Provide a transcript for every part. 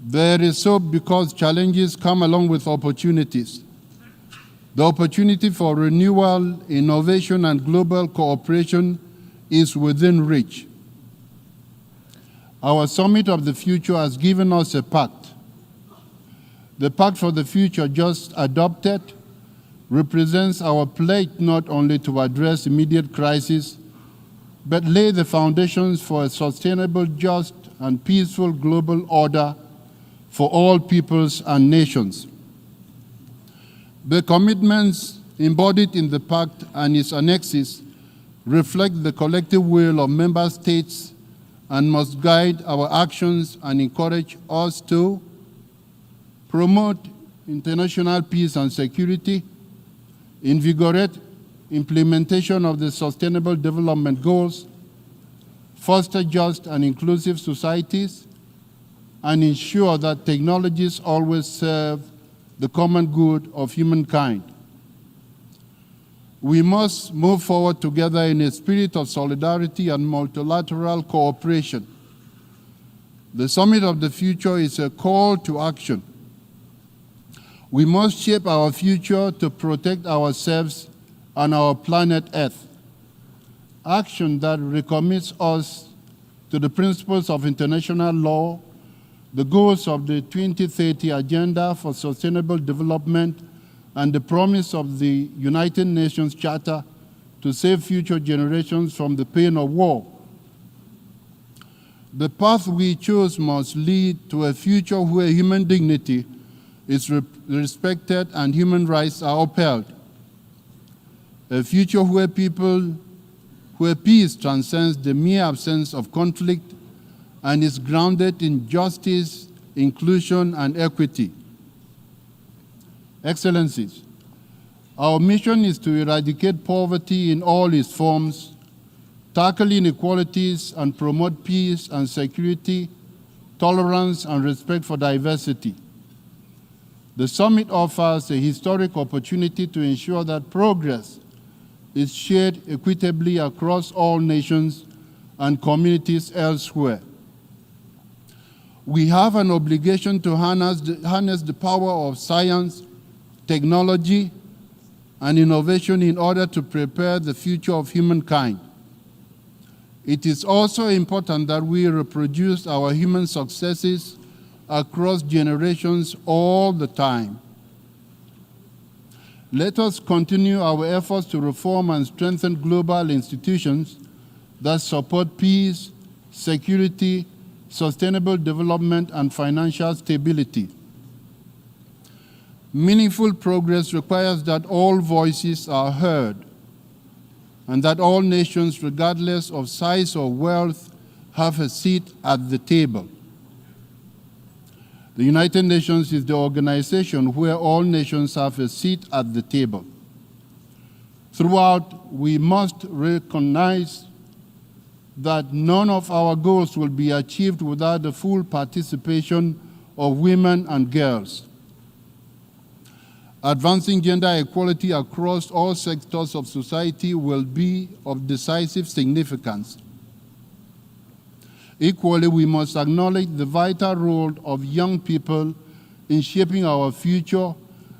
There is hope because challenges come along with opportunities. The opportunity for renewal, innovation, and global cooperation is within reach. Our Summit of the Future has given us a pact. The Pact for the Future just adopted represents our pledge not only to address immediate crises, but lay the foundations for a sustainable, just, and peaceful global order for all peoples and nations. The commitments embodied in the Pact and its annexes reflect the collective will of member states and must guide our actions and encourage us to promote international peace and security, invigorate implementation of the Sustainable Development Goals, foster just and inclusive societies, and ensure that technologies always serve the common good of humankind. We must move forward together in a spirit of solidarity and multilateral cooperation. The Summit of the Future is a call to action. We must shape our future to protect ourselves and our planet Earth. Action that recommits us to the principles of international law, the goals of the 2030 Agenda for Sustainable Development, and the promise of the United Nations Charter to save future generations from the pain of war. The path we choose must lead to a future where human dignity is respected and human rights are upheld. A future where peace transcends the mere absence of conflict and is grounded in justice, inclusion, and equity. Excellencies, our mission is to eradicate poverty in all its forms, tackle inequalities, and promote peace and security, tolerance, and respect for diversity. The summit offers a historic opportunity to ensure that progress is shared equitably across all nations and communities elsewhere. We have an obligation to harness the power of science, technology, and innovation in order to prepare the future of humankind. It is also important that we reproduce our human successes across generations all the time. Let us continue our efforts to reform and strengthen global institutions that support peace, security, sustainable development, and financial stability. Meaningful progress requires that all voices are heard and that all nations, regardless of size or wealth, have a seat at the table. The United Nations is the organization where all nations have a seat at the table. Throughout, we must recognize that none of our goals will be achieved without the full participation of women and girls. Advancing gender equality across all sectors of society will be of decisive significance. Equally, we must acknowledge the vital role of young people in shaping our future,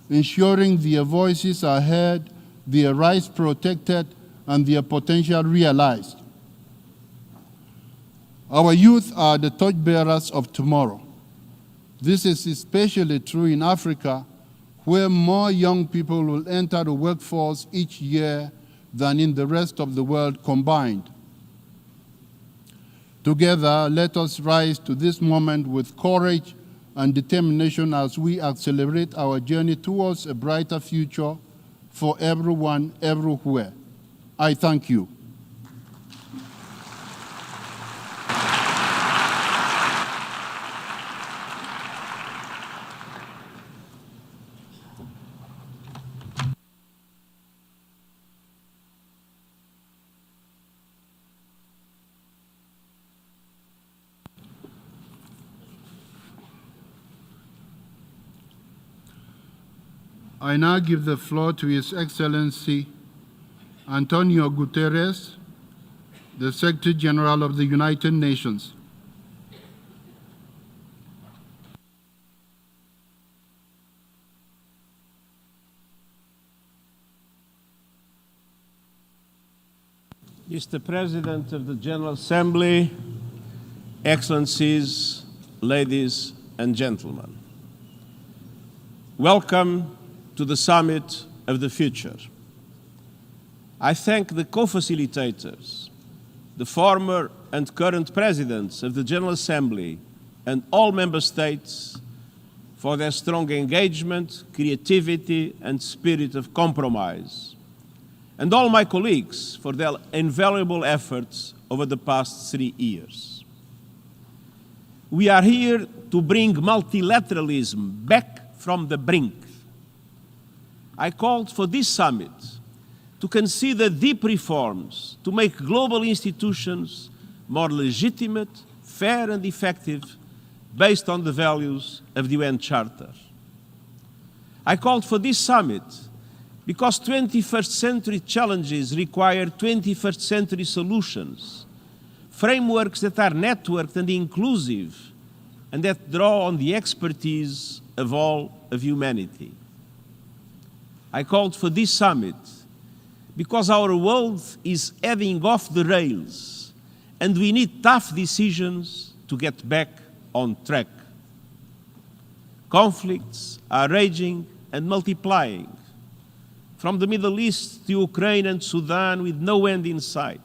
ensuring their voices are heard, their rights protected, and their potential realized. Our youth are the torchbearers of tomorrow. This is especially true in Africa, where more young people will enter the workforce each year than in the rest of the world combined. Together, let us rise to this moment with courage and determination as we accelerate our journey towards a brighter future for everyone, everywhere. I thank you. I now give the floor to His Excellency Antonio Guterres, the Secretary General of the United Nations. Mr. President of the General Assembly, Excellencies, ladies and gentlemen, welcome to the Summit of the Future. I thank the co-facilitators, the former and current presidents of the General Assembly and all member states for their strong engagement, creativity and spirit of compromise, and all my colleagues for their invaluable efforts over the past 3 years. We are here to bring multilateralism back from the brink. I called for this summit to consider deep reforms to make global institutions more legitimate, fair and effective based on the values of the UN Charter. I called for this summit because 21st century challenges require 21st century solutions, frameworks that are networked and inclusive, and that draw on the expertise of all of humanity. I called for this summit because our world is heading off the rails, and we need tough decisions to get back on track. Conflicts are raging and multiplying, from the Middle East to Ukraine and Sudan with no end in sight.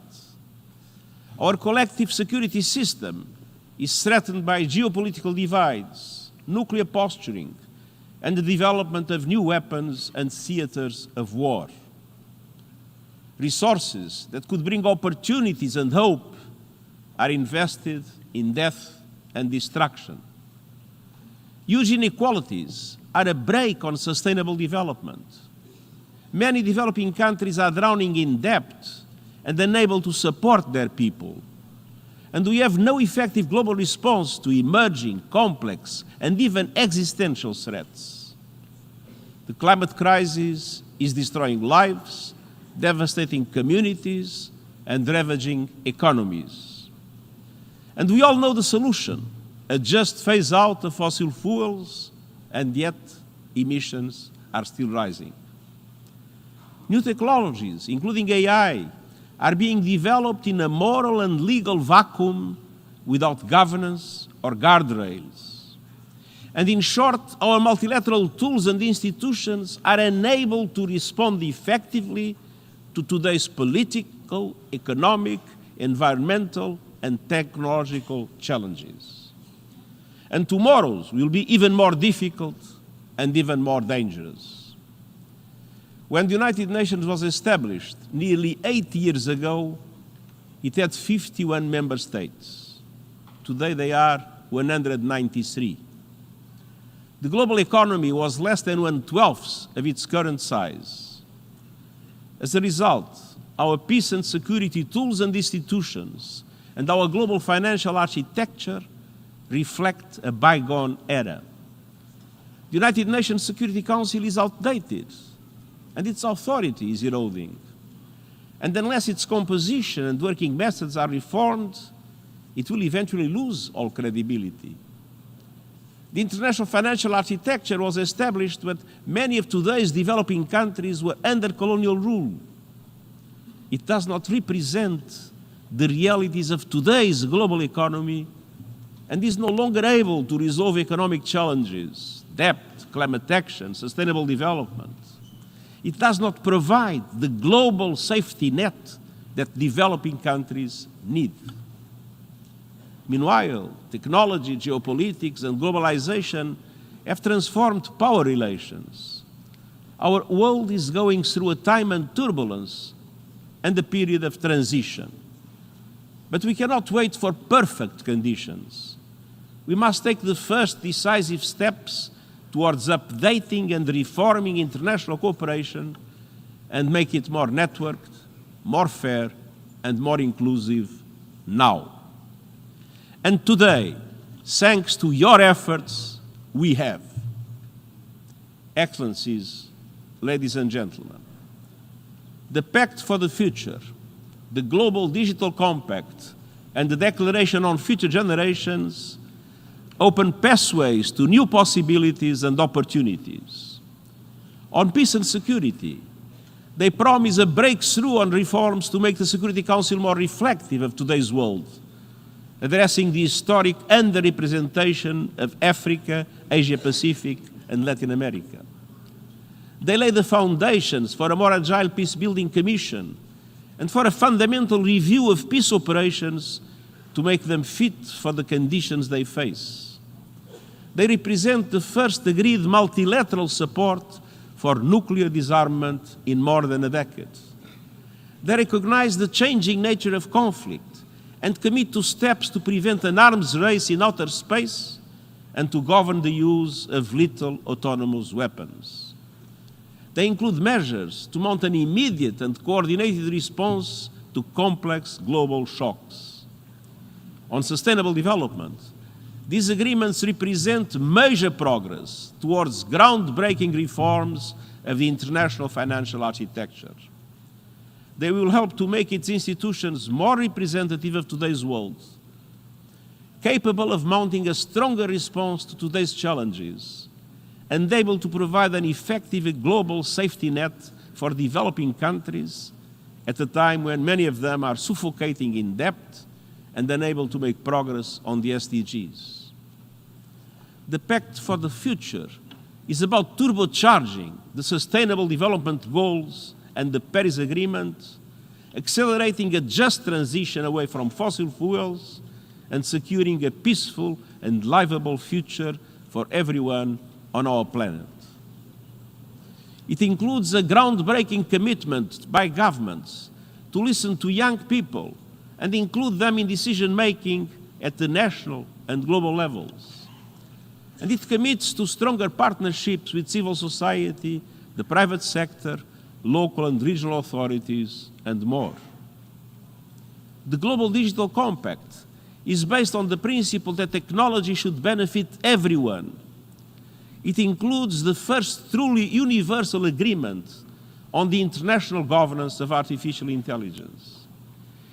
Our collective security system is threatened by geopolitical divides, nuclear posturing, and the development of new weapons and theaters of war. Resources that could bring opportunities and hope are invested in death and destruction. Huge inequalities are a brake on sustainable development. Many developing countries are drowning in debt and unable to support their people. And we have no effective global response to emerging, complex, and even existential threats. The climate crisis is destroying lives, devastating communities, and ravaging economies. And we all know the solution: a just phase out of fossil fuels, and yet emissions are still rising. New technologies, including AI, are being developed in a moral and legal vacuum without governance or guardrails. And in short, our multilateral tools and institutions are unable to respond effectively to today's political, economic, environmental, and technological challenges. And tomorrow's will be even more difficult and even more dangerous. When the United Nations was established nearly 8 years ago, it had 51 member states. Today they are 193. The global economy was less than 1/12 of its current size. As a result, our peace and security tools and institutions and our global financial architecture reflect a bygone era. The United Nations Security Council is outdated, and its authority is eroding. And unless its composition and working methods are reformed, it will eventually lose all credibility. The international financial architecture was established when many of today's developing countries were under colonial rule. It does not represent the realities of today's global economy and is no longer able to resolve economic challenges, debt, climate action, sustainable development. It does not provide the global safety net that developing countries need. Meanwhile, technology, geopolitics, and globalization have transformed power relations. Our world is going through a time of turbulence and a period of transition. But we cannot wait for perfect conditions. We must take the first decisive steps towards updating and reforming international cooperation and make it more networked, more fair, and more inclusive now. And today, thanks to your efforts, we have. Excellencies, ladies and gentlemen, the Pact for the Future, the Global Digital Compact, and the Declaration on Future Generations open pathways to new possibilities and opportunities. On peace and security, They promise a breakthrough on reforms to make the Security Council more reflective of today's world, addressing the historic underrepresentation of Africa, Asia-Pacific, and Latin America. They lay the foundations for a more agile peace-building commission and for a fundamental review of peace operations to make them fit for the conditions they face. They represent the first agreed multilateral support for nuclear disarmament in more than a decade. They recognize the changing nature of conflict and commit to steps to prevent an arms race in outer space and to govern the use of lethal autonomous weapons. They include measures to mount an immediate and coordinated response to complex global shocks. On sustainable development, these agreements represent major progress towards groundbreaking reforms of the international financial architecture. They will help to make its institutions more representative of today's world, capable of mounting a stronger response to today's challenges, and able to provide an effective global safety net for developing countries at a time when many of them are suffocating in debt and unable to make progress on the SDGs. The Pact for the Future is about turbocharging the Sustainable Development Goals and the Paris Agreement, accelerating a just transition away from fossil fuels, and securing a peaceful and livable future for everyone on our planet. It includes a groundbreaking commitment by governments to listen to young people and include them in decision-making at the national and global levels. And it commits to stronger partnerships with civil society, the private sector, local and regional authorities, and more. The Global Digital Compact is based on the principle that technology should benefit everyone. It includes the first truly universal agreement on the international governance of artificial intelligence.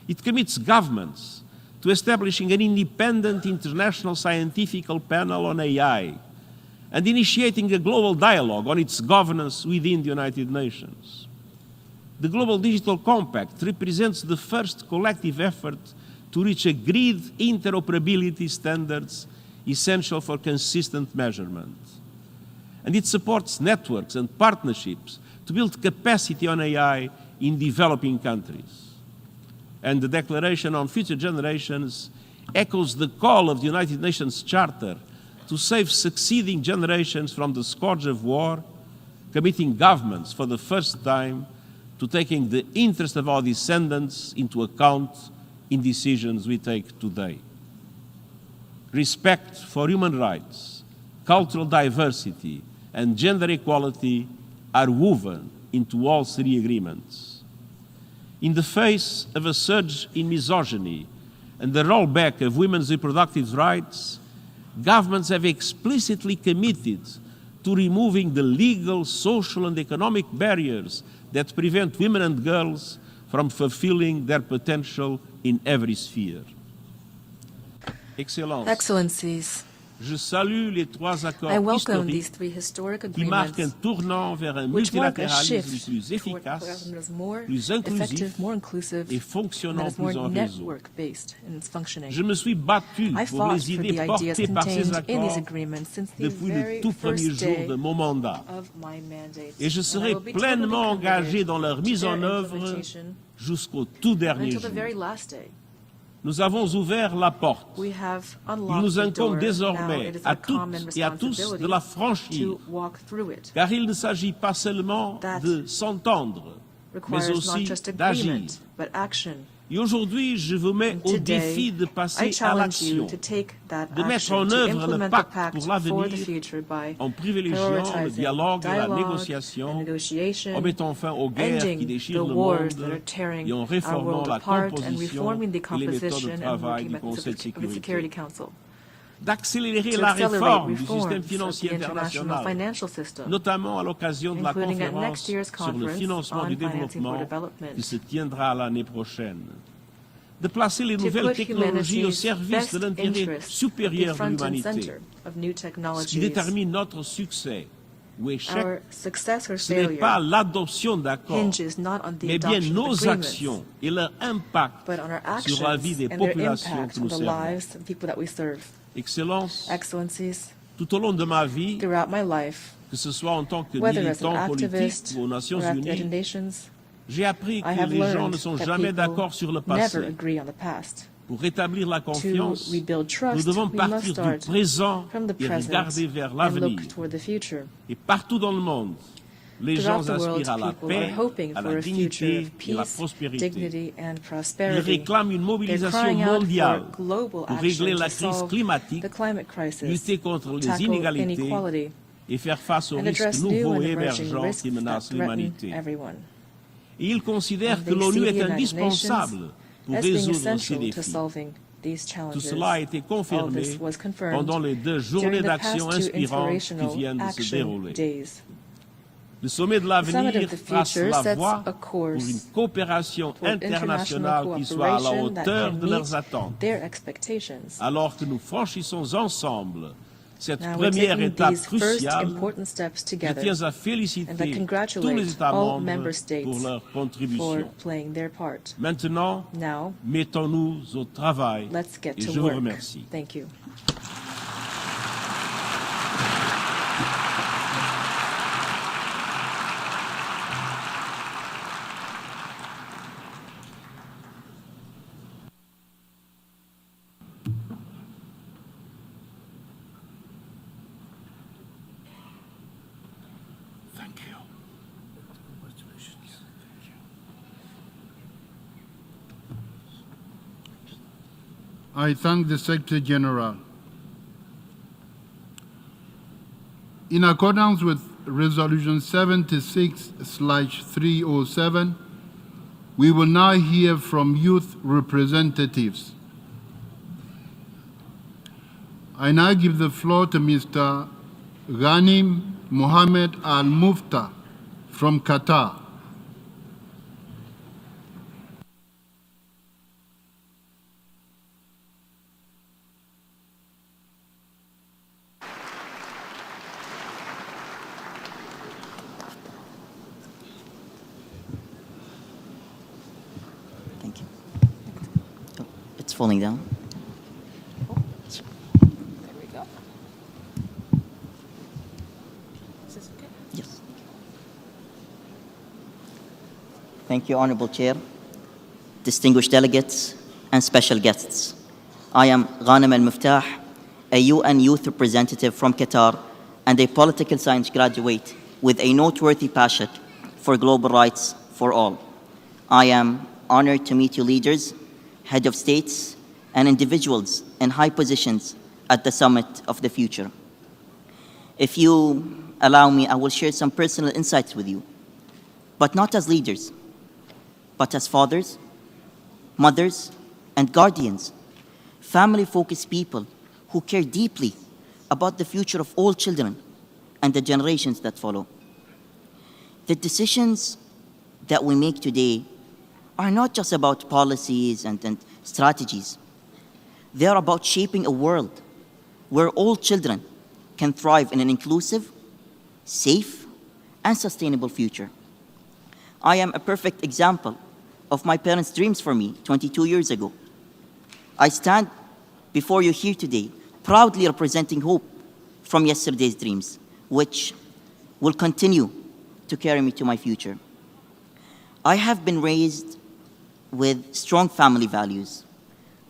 It commits governments to establishing an independent international scientific panel on AI and initiating a global dialogue on its governance within the United Nations. The Global Digital Compact represents the first collective effort to reach agreed interoperability standards essential for consistent measurement. And it supports networks and partnerships to build capacity on AI in developing countries. And the Declaration on Future Generations echoes the call of the United Nations Charter to save succeeding generations from the scourge of war, committing governments for the first time to taking the interest of our descendants into account in decisions we take today. Respect for human rights, cultural diversity, and gender equality are woven into all three agreements. In the face of a surge in misogyny and the rollback of women's reproductive rights, governments have explicitly committed to removing the legal, social, and economic barriers that prevent women and girls from fulfilling their potential in every sphere. Excellencies, je salue les trois accords I welcome these historiques three historic qui marquent un agreements tournant vers un which mark a multilatéralisme shift plus toward efficace, government more plus inclusif effective, more inclusive, et and fonctionnant that is more plus en réseau. network-based in its functioning. Je me suis battu I pour fought les for the idées ideas portées par ces contained in these accords agreements since the depuis le very tout premier first jour day de mon mandat. of my mandate. Et je And I serai will be pleinement totally engagé committed dans leur to mise their en œuvre implementation jusqu'au tout dernier until jour. the very last day. Nous avons ouvert la porte. We have Il unlocked nous the door. incombe Now désormais it is à our common toutes et à tous responsibility de la franchir, to walk through it. car il ne s'agit pas seulement That de s'entendre, mais Requires not aussi just d'agir. agreement, but action. Et aujourd'hui, je vous mets au Today, défi de I passer à challenge you l'action, to take that de mettre action, en to œuvre le implement the pacte pact pour for l'avenir the future by en privilégiant le prioritizing dialogue et la dialogue négociation, and negotiation, en mettant fin aux guerres qui ending déchirent the le wars monde that are tearing et en our réformant world la apart and composition reforming the et les méthodes de composition and travail working du Conseil de methods of the Security sécurité. Council. D'accélérer To la accelerate réforme du reforms système of the financier international international, financial system, notamment à l'occasion de la including at conférence next year's sur le conference financement on du financing for développement development. qui se tiendra l'année prochaine. De placer les To nouvelles put technologies au humanity's service best de l'intérêt interests supérieur at de front and l'humanité, center of new ce qui technologies détermine notre succès ou échec, Our success or ce n'est pas failure l'adoption d'accords, hinges not on the mais bien adoption nos of agreements, actions et leur impact but on our sur la vie actions des and their populations impact que on nous the servons. lives of the people that we serve. Excellences, Excellencies, tout au long de ma vie, throughout my life, que ce soit en tant que whether as an militant politique activist ou aux Nations or at the United Unies, Nations, j'ai appris I que have les gens learned ne sont that jamais people d'accord sur le never passé. agree on the past. Pour rétablir la To confiance, rebuild nous trust, devons we must partir du start présent from the et present regarder vers and l'avenir. look toward the future. Et partout dans le monde, les Throughout gens the world, aspirent à la people paix, are hoping à for la a future dignité of et la peace, prospérité. dignity, and Ils prosperity. réclament une They're mobilisation crying out mondiale for global pour régler action la to crise solve climatique, the climate crisis, lutter contre les tackle inégalités inequality, et faire face aux and risques address new nouveaux and et emerging émergents risks qui that menacent threaten l'humanité. everyone. Et ils considèrent And que they l'ONU see est the United indispensable Nations pour as being résoudre ces essential to défis. solving these Tout challenges. cela a été All confirmé this was confirmed pendant les 2 during journées the past d'action 2 inspirantes qui inspirational viennent de se action dérouler. days. Le sommet de The summit l'avenir of the trace future la sets voie a pour une course coopération toward international internationale qui soit à la cooperation that hauteur can de leurs meet attentes. their expectations. Alors que nous franchissons ensemble cette Now we're première taking étape these first cruciale, important steps je together tiens à and I féliciter tous les congratulate États all membres member states pour leur for contribution. playing their part. Maintenant, Now, mettons-nous au travail let's get et to je vous work. remercie. Thank you. Thank you. I thank the Secretary General. In accordance with Resolution 76/307, we will now hear from youth representatives. I now give the floor to Mr. Ghanim Mohammed Al Mufta from Qatar. Thank you. Oh, it's falling down. There we go. Is this okay? Yes. Thank you, Honorable Chair, distinguished delegates, and special guests. I am Ghanem Al-Muftah, a UN youth representative from Qatar and a political science graduate with a noteworthy passion for global rights for all. I am honored to meet you leaders, head of states, and individuals in high positions at the Summit of the Future. If you allow me, I will share some personal insights with you, but not as leaders, but as fathers, mothers, and guardians, family-focused people who care deeply about the future of all children and the generations that follow. The decisions that we make today are not just about policies and strategies. They are about shaping a world where all children can thrive in an inclusive, safe, and sustainable future. I am a perfect example of my parents' dreams for me 22 years ago. I stand before you here today, proudly representing hope from yesterday's dreams, which will continue to carry me to my future. I have been raised with strong family values,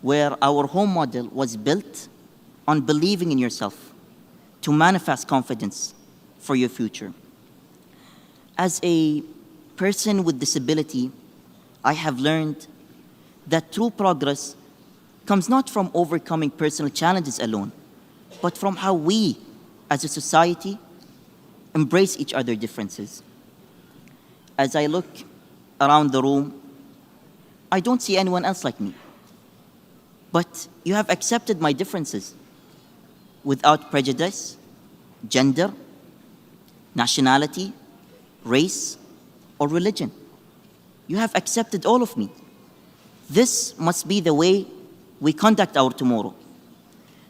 where our home model was built on believing in yourself to manifest confidence for your future. As a person with disability, I have learned that true progress comes not from overcoming personal challenges alone, but from how we, as a society, embrace each other's differences. As I look around the room, I don't see anyone else like me. But you have accepted my differences without prejudice, gender, nationality, race, or religion. You have accepted all of me. This must be the way we conduct our tomorrow,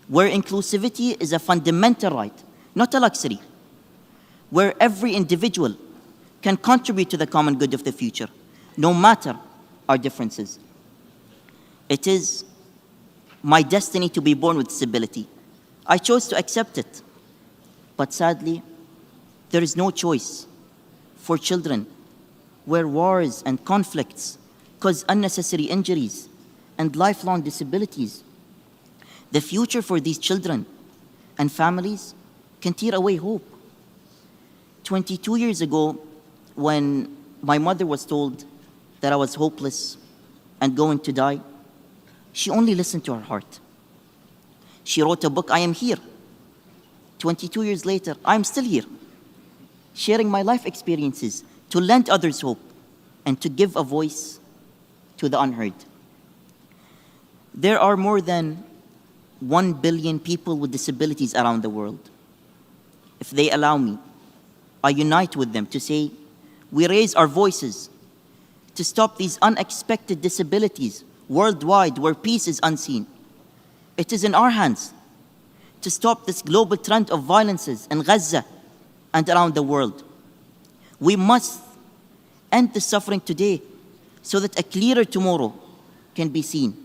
where inclusivity is a fundamental right, not a luxury, where every individual can contribute to the common good of the future, no matter our differences. It is my destiny to be born with disability. I chose to accept it. But sadly, there is no choice for children where wars and conflicts cause unnecessary injuries and lifelong disabilities. The future for these children and families can tear away hope. 22 years ago, when my mother was told that I was hopeless and going to die, she only listened to her heart. She wrote a book, I Am Here. 22 years later, I'm still here, sharing my life experiences to lend others hope and to give a voice to the unheard. There are more than 1 billion people with disabilities around the world. If they allow me, I unite with them to say, we raise our voices to stop these unexpected disabilities worldwide where peace is unseen. It is in our hands to stop this global trend of violences in Gaza and around the world. We must end the suffering today so that a clearer tomorrow can be seen.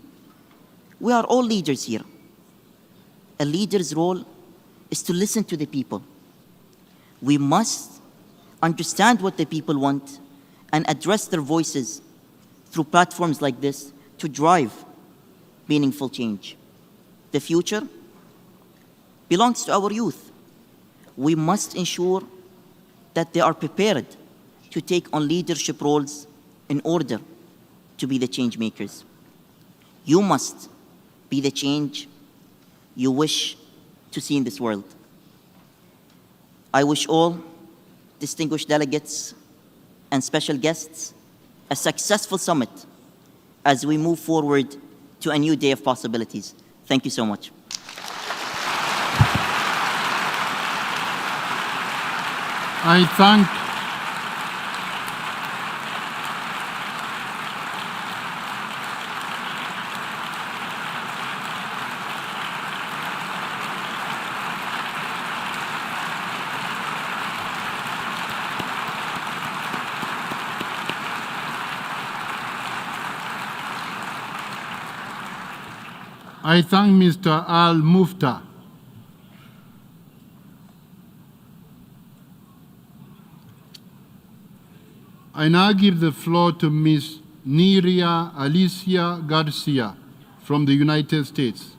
We are all leaders here. A leader's role is to listen to the people. We must understand what the people want and address their voices through platforms like this to drive meaningful change. The future belongs to our youth. We must ensure that they are prepared to take on leadership roles in order to be the change makers. You must be the change you wish to see in this world. I wish all distinguished delegates and special guests a successful summit as we move forward to a new day of possibilities. Thank you so much. I thank Mr. Al Mufta. I now give the floor to Ms. Niria Alicia Garcia from the United States.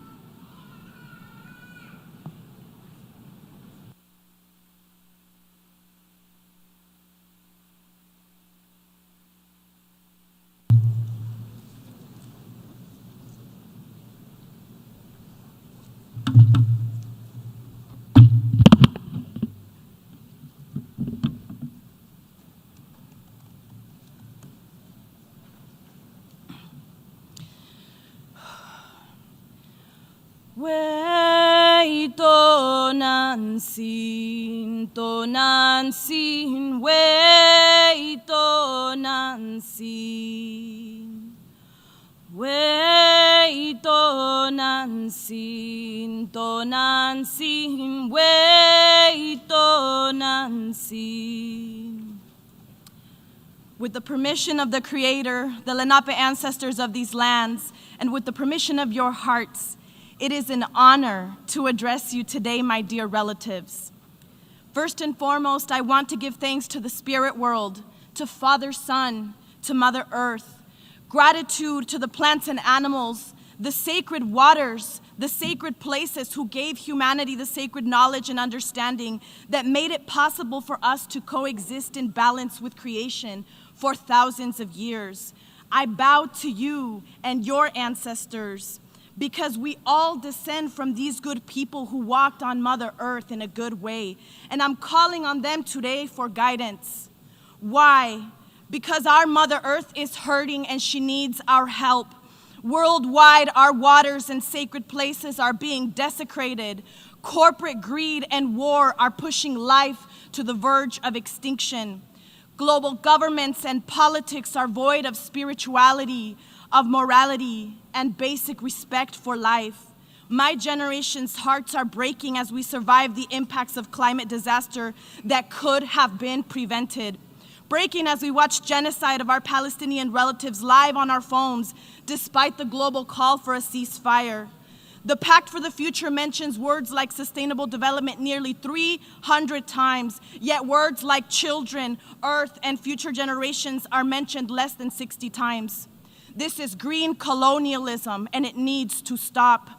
Tonansin, way tonansin, way tonansin, tonansin, way tonansin. With the permission of the Creator, the Lenape ancestors of these lands, and with the permission of your hearts, it is an honor to address you today, my dear relatives. First and foremost, I want to give thanks to the spirit world, to Father, Son, to Mother Earth. Gratitude to the plants and animals, the sacred waters, the sacred places who gave humanity the sacred knowledge and understanding that made it possible for us to coexist in balance with creation for thousands of years. I bow to you and your ancestors, because we all descend from these good people who walked on Mother Earth in a good way. And I'm calling on them today for guidance. Why? Because our Mother Earth is hurting and she needs our help. Worldwide, our waters and sacred places are being desecrated. Corporate greed and war are pushing life to the verge of extinction. Global governments and politics are void of spirituality, of morality, and basic respect for life. My generation's hearts are breaking as we survive the impacts of climate disaster that could have been prevented. Breaking as we watch genocide of our Palestinian relatives live on our phones, despite the global call for a ceasefire. The Pact for the Future mentions words like sustainable development nearly 300 times, yet words like children, earth, and future generations are mentioned less than 60 times. This is green colonialism, and it needs to stop.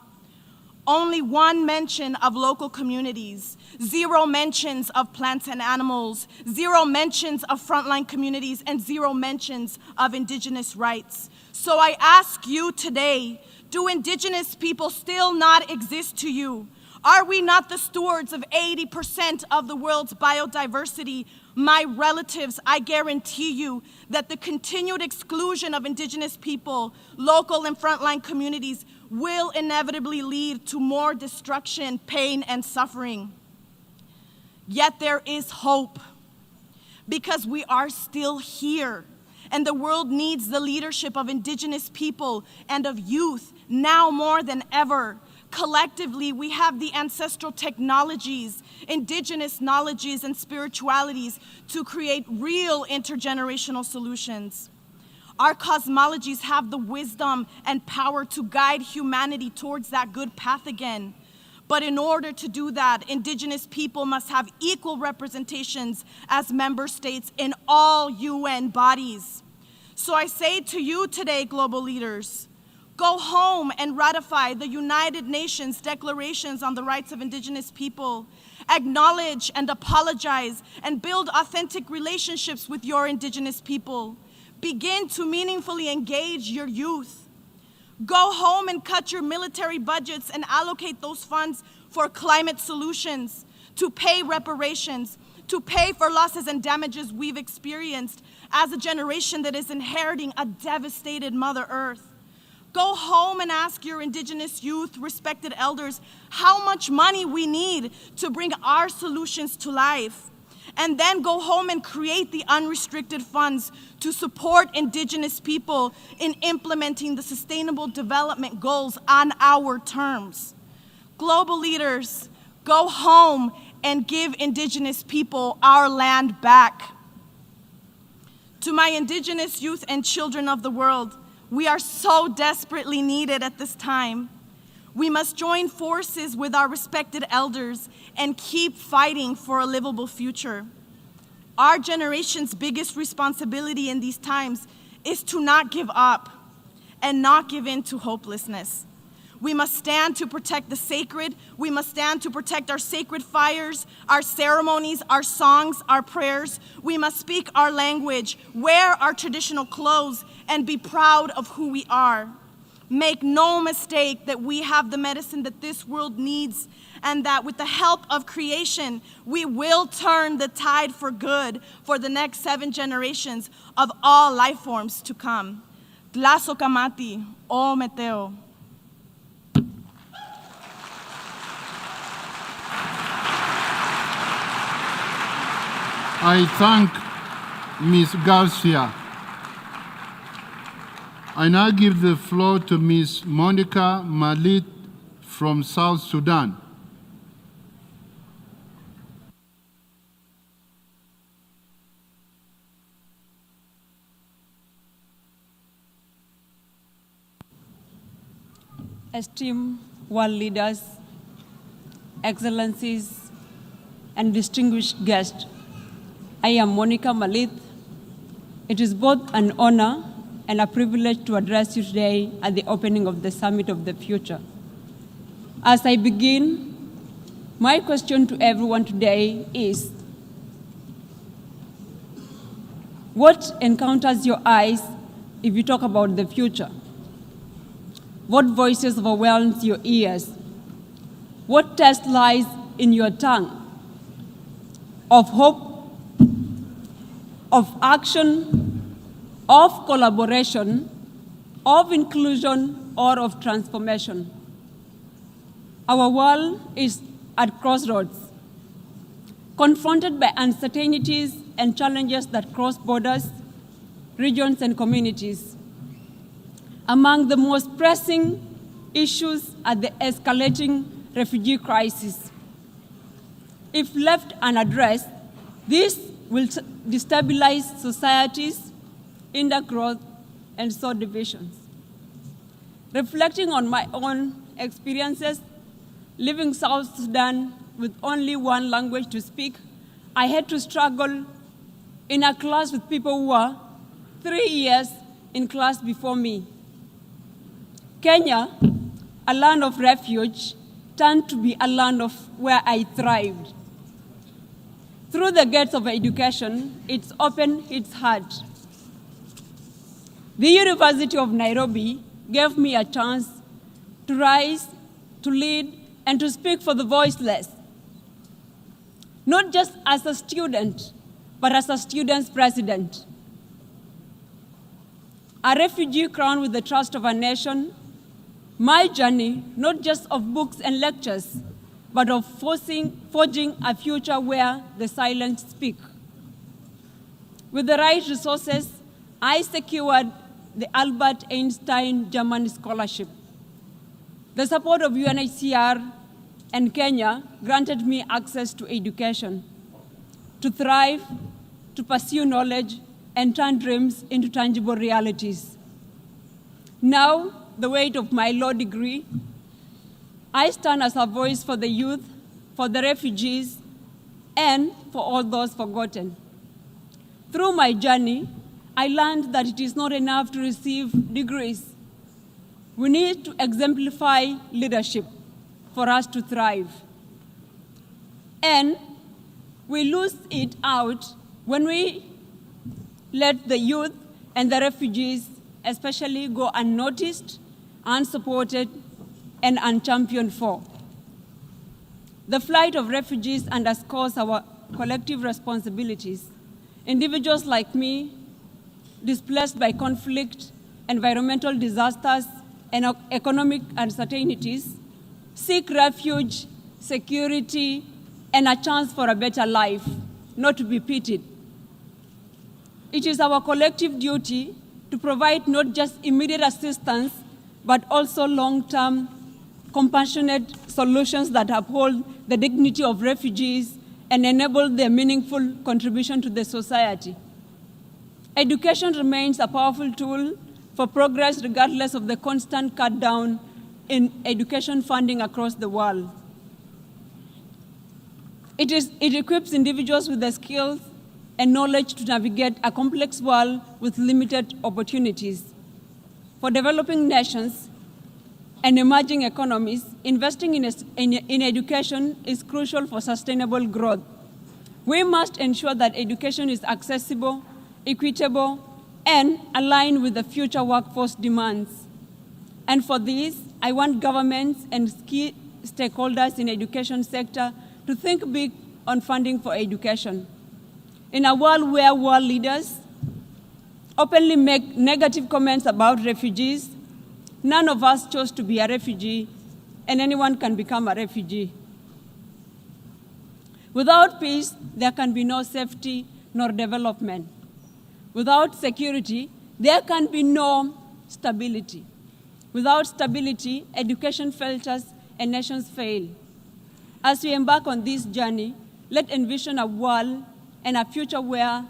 Only one mention of local communities, 0 mentions of plants and animals, 0 mentions of frontline communities, and 0 mentions of indigenous rights. So I ask you today, do indigenous people still not exist to you? Are we not the stewards of 80% of the world's biodiversity? My relatives, I guarantee you that the continued exclusion of indigenous people, local and frontline communities, will inevitably lead to more destruction, pain, and suffering. Yet there is hope, because we are still here, and the world needs the leadership of indigenous people and of youth now more than ever. Collectively, we have the ancestral technologies, indigenous knowledges, and spiritualities to create real intergenerational solutions. Our cosmologies have the wisdom and power to guide humanity towards that good path again. But in order to do that, indigenous people must have equal representations as member states in all UN bodies. So I say to you today, global leaders, go home and ratify the United Nations declarations on the rights of indigenous people. Acknowledge and apologize and build authentic relationships with your indigenous people. Begin to meaningfully engage your youth. Go home and cut your military budgets and allocate those funds for climate solutions, to pay reparations, to pay for losses and damages we've experienced as a generation that is inheriting a devastated Mother Earth. Go home and ask your indigenous youth, respected elders, how much money we need to bring our solutions to life. And then go home and create the unrestricted funds to support indigenous people in implementing the Sustainable Development Goals on our terms. Global leaders, go home and give indigenous people our land back. To my indigenous youth and children of the world, we are so desperately needed at this time. We must join forces with our respected elders and keep fighting for a livable future. Our generation's biggest responsibility in these times is to not give up and not give in to hopelessness. We must stand to protect the sacred. We must stand to protect our sacred fires, our ceremonies, our songs, our prayers. We must speak our language, wear our traditional clothes, and be proud of who we are. Make no mistake that we have the medicine that this world needs, and that with the help of creation, we will turn the tide for good for the next 7 generations of all life forms to come. Tlazo Kamati, O Meteo. I thank Ms. Garcia. I now give the floor to Ms. Monica Malit from South Sudan. Esteemed world leaders, excellencies, and distinguished guests, I am Monica Malit. It is both an honor and a privilege to address you today at the opening of the Summit of the Future. As I begin, my question to everyone today is, what encounters your eyes if you talk about the future? What voices overwhelms your ears? What test lies in your tongue? Of hope, of action, of collaboration, of inclusion, or of transformation. Our world is at crossroads, confronted by uncertainties and challenges that cross borders, regions, and communities. Among the most pressing issues at the escalating refugee crisis. If left unaddressed, this will destabilize societies, hinder growth, and sow divisions. Reflecting on my own experiences, living South Sudan with only one language to speak, I had to struggle in a class with people who were 3 years in class before me. Kenya, a land of refuge, turned to be a land of where I thrived. Through the gates of education, it's opened its heart. The University of Nairobi gave me a chance to rise, to lead, and to speak for the voiceless. Not just as a student, but as a student's president. A refugee crowned with the trust of a nation, my journey, not just of books and lectures, but of forging a future where the silent speak. With the right resources, I secured the Albert Einstein German Scholarship. The support of UNHCR and Kenya granted me access to education, to thrive, to pursue knowledge, and turn dreams into tangible realities. Now, the weight of my law degree, I stand as a voice for the youth, for the refugees, and for all those forgotten. Through my journey, I learned that it is not enough to receive degrees. We need to exemplify leadership for us to thrive. And we lose it out when we let the youth and the refugees especially go unnoticed, unsupported, and unchampioned for. The flight of refugees underscores our collective responsibilities. Individuals like me, displaced by conflict, environmental disasters, and economic uncertainties, seek refuge, security, and a chance for a better life, not to be pitied. It is our collective duty to provide not just immediate assistance, but also long-term, compassionate solutions that uphold the dignity of refugees and enable their meaningful contribution to the society. Education remains a powerful tool for progress regardless of the constant cut down in education funding across the world. It equips individuals with the skills and knowledge to navigate a complex world with limited opportunities. For developing nations and emerging economies, investing in education is crucial for sustainable growth. We must ensure that education is accessible, equitable, and aligned with the future workforce demands. And for this, I want governments and key stakeholders in the education sector to think big on funding for education. In a world where world leaders openly make negative comments about refugees, none of us chose to be a refugee, and anyone can become a refugee. Without peace, there can be no safety nor development. Without security, there can be no stability. Without stability, education falters and nations fail. As we embark on this journey, let's envision a world and a future where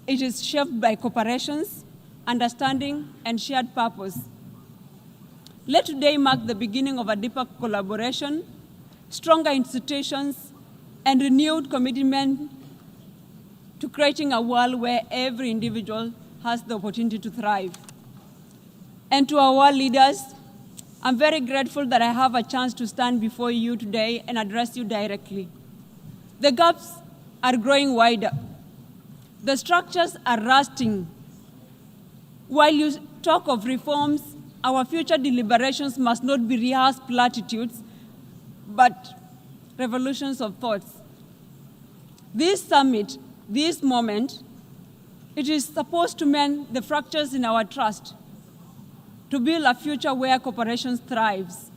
it is shaped by cooperations, understanding, and shared purpose. Let today mark the beginning of a deeper collaboration, stronger institutions, and renewed commitment to creating a world where every individual has the opportunity to thrive. And to our world leaders, I'm very grateful that I have a chance to stand before you today and address you directly. The gaps are growing wider. The structures are rusting. While you talk of reforms, our future deliberations must not be rehearsed platitudes, but revolutions of thoughts. This summit, this moment, it is supposed to mend the fractures in our trust, to build a future where cooperation thrives.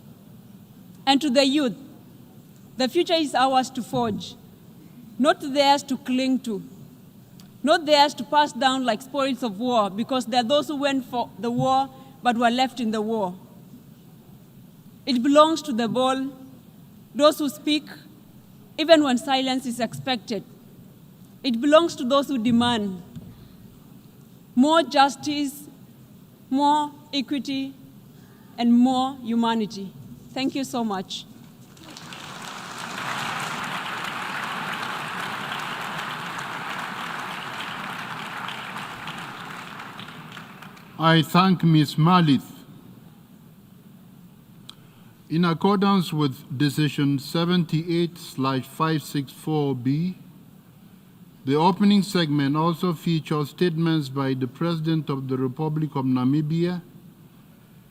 And to the youth, the future is ours to forge, not theirs to cling to, not theirs to pass down like spoils of war, because there are those who went for the war but were left in the war. It belongs to the bold, those who speak, even when silence is expected. It belongs to those who demand more justice, more equity, and more humanity. Thank you so much. I thank Ms. Malith. In accordance with Decision 78/564B, the opening segment also features statements by the President of the Republic of Namibia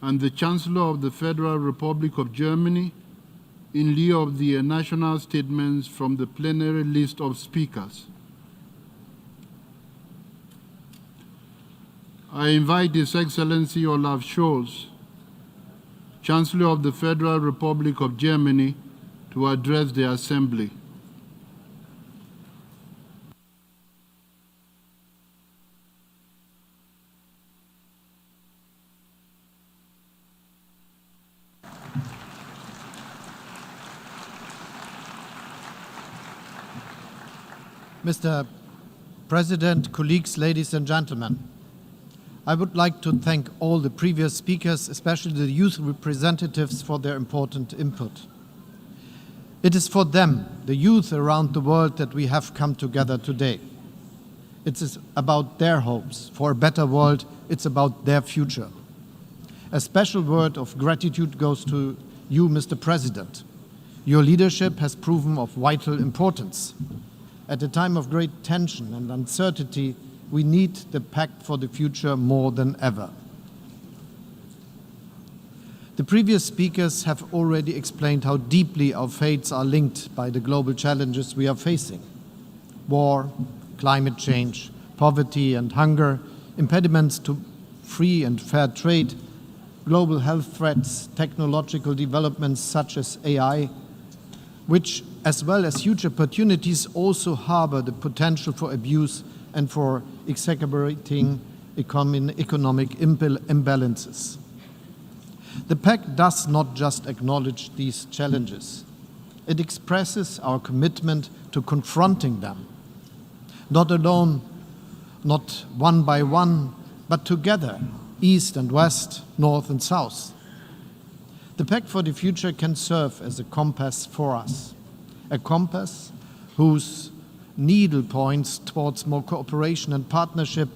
and the Chancellor of the Federal Republic of Germany in lieu of the national statements from the plenary list of speakers. I invite His Excellency Olaf Scholz, Chancellor of the Federal Republic of Germany, to address the Assembly. Mr. President, colleagues, ladies and gentlemen, I would like to thank all the previous speakers, especially the youth representatives, for their important input. It is for them, the youth around the world, that we have come together today. It is about their hopes for a better world. It's about their future. A special word of gratitude goes to you, Mr. President. Your leadership has proven of vital importance. At a time of great tension and uncertainty, we need the pact for the future more than ever. The previous speakers have already explained how deeply our fates are linked by the global challenges we are facing. War, climate change, poverty and hunger, impediments to free and fair trade, global health threats, technological developments such as AI, which, as well as huge opportunities, also harbor the potential for abuse and for exacerbating economic imbalances. The pact does not just acknowledge these challenges. It expresses our commitment to confronting them, not alone, not one by one, but together, East and West, North and South. The Pact for the Future can serve as a compass for us, a compass whose needle points towards more cooperation and partnership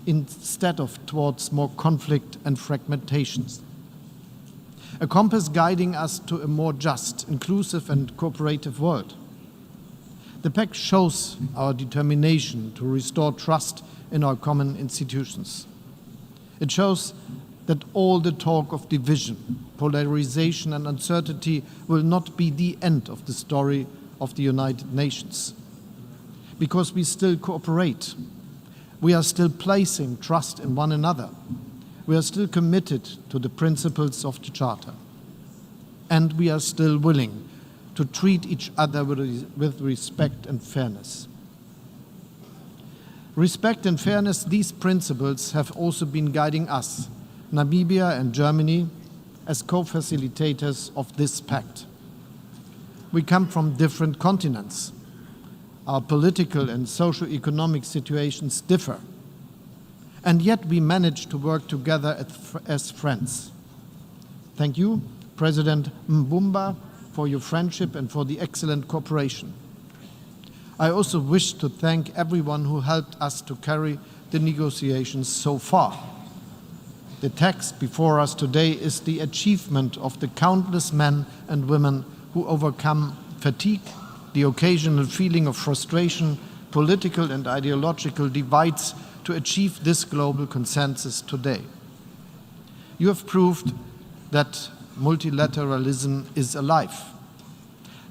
instead of towards more conflict and fragmentations. A compass guiding us to a more just, inclusive and cooperative world. The Pact shows our determination to restore trust in our common institutions. It shows that all the talk of division, polarization and uncertainty will not be the end of the story of the United Nations. Because we still cooperate. We are still placing trust in one another. We are still committed to the principles of the Charter. And we are still willing to treat each other with respect and fairness. Respect and fairness, these principles have also been guiding us, Namibia and Germany, as co-facilitators of this pact. We come from different continents. Our political and socio-economic situations differ. And yet we manage to work together as friends. Thank you, President Mbumba, for your friendship and for the excellent cooperation. I also wish to thank everyone who helped us to carry the negotiations so far. The text before us today is the achievement of the countless men and women who overcome fatigue, the occasional feeling of frustration, political and ideological divides to achieve this global consensus today. You have proved that multilateralism is alive,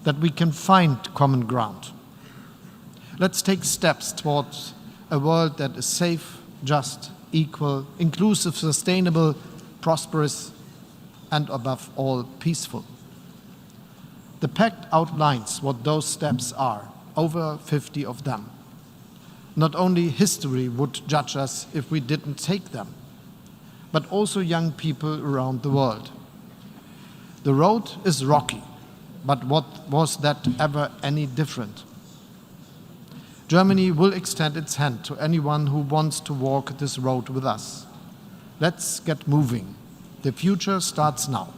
that we can find common ground. Let's take steps towards a world that is safe, just, equal, inclusive, sustainable, prosperous, and above all, peaceful. The pact outlines what those steps are, over 50 of them. Not only history would judge us if we didn't take them, but also young people around the world. The road is rocky, but what was that ever any different? Germany will extend its hand to anyone who wants to walk this road with us. Let's get moving. The future starts now.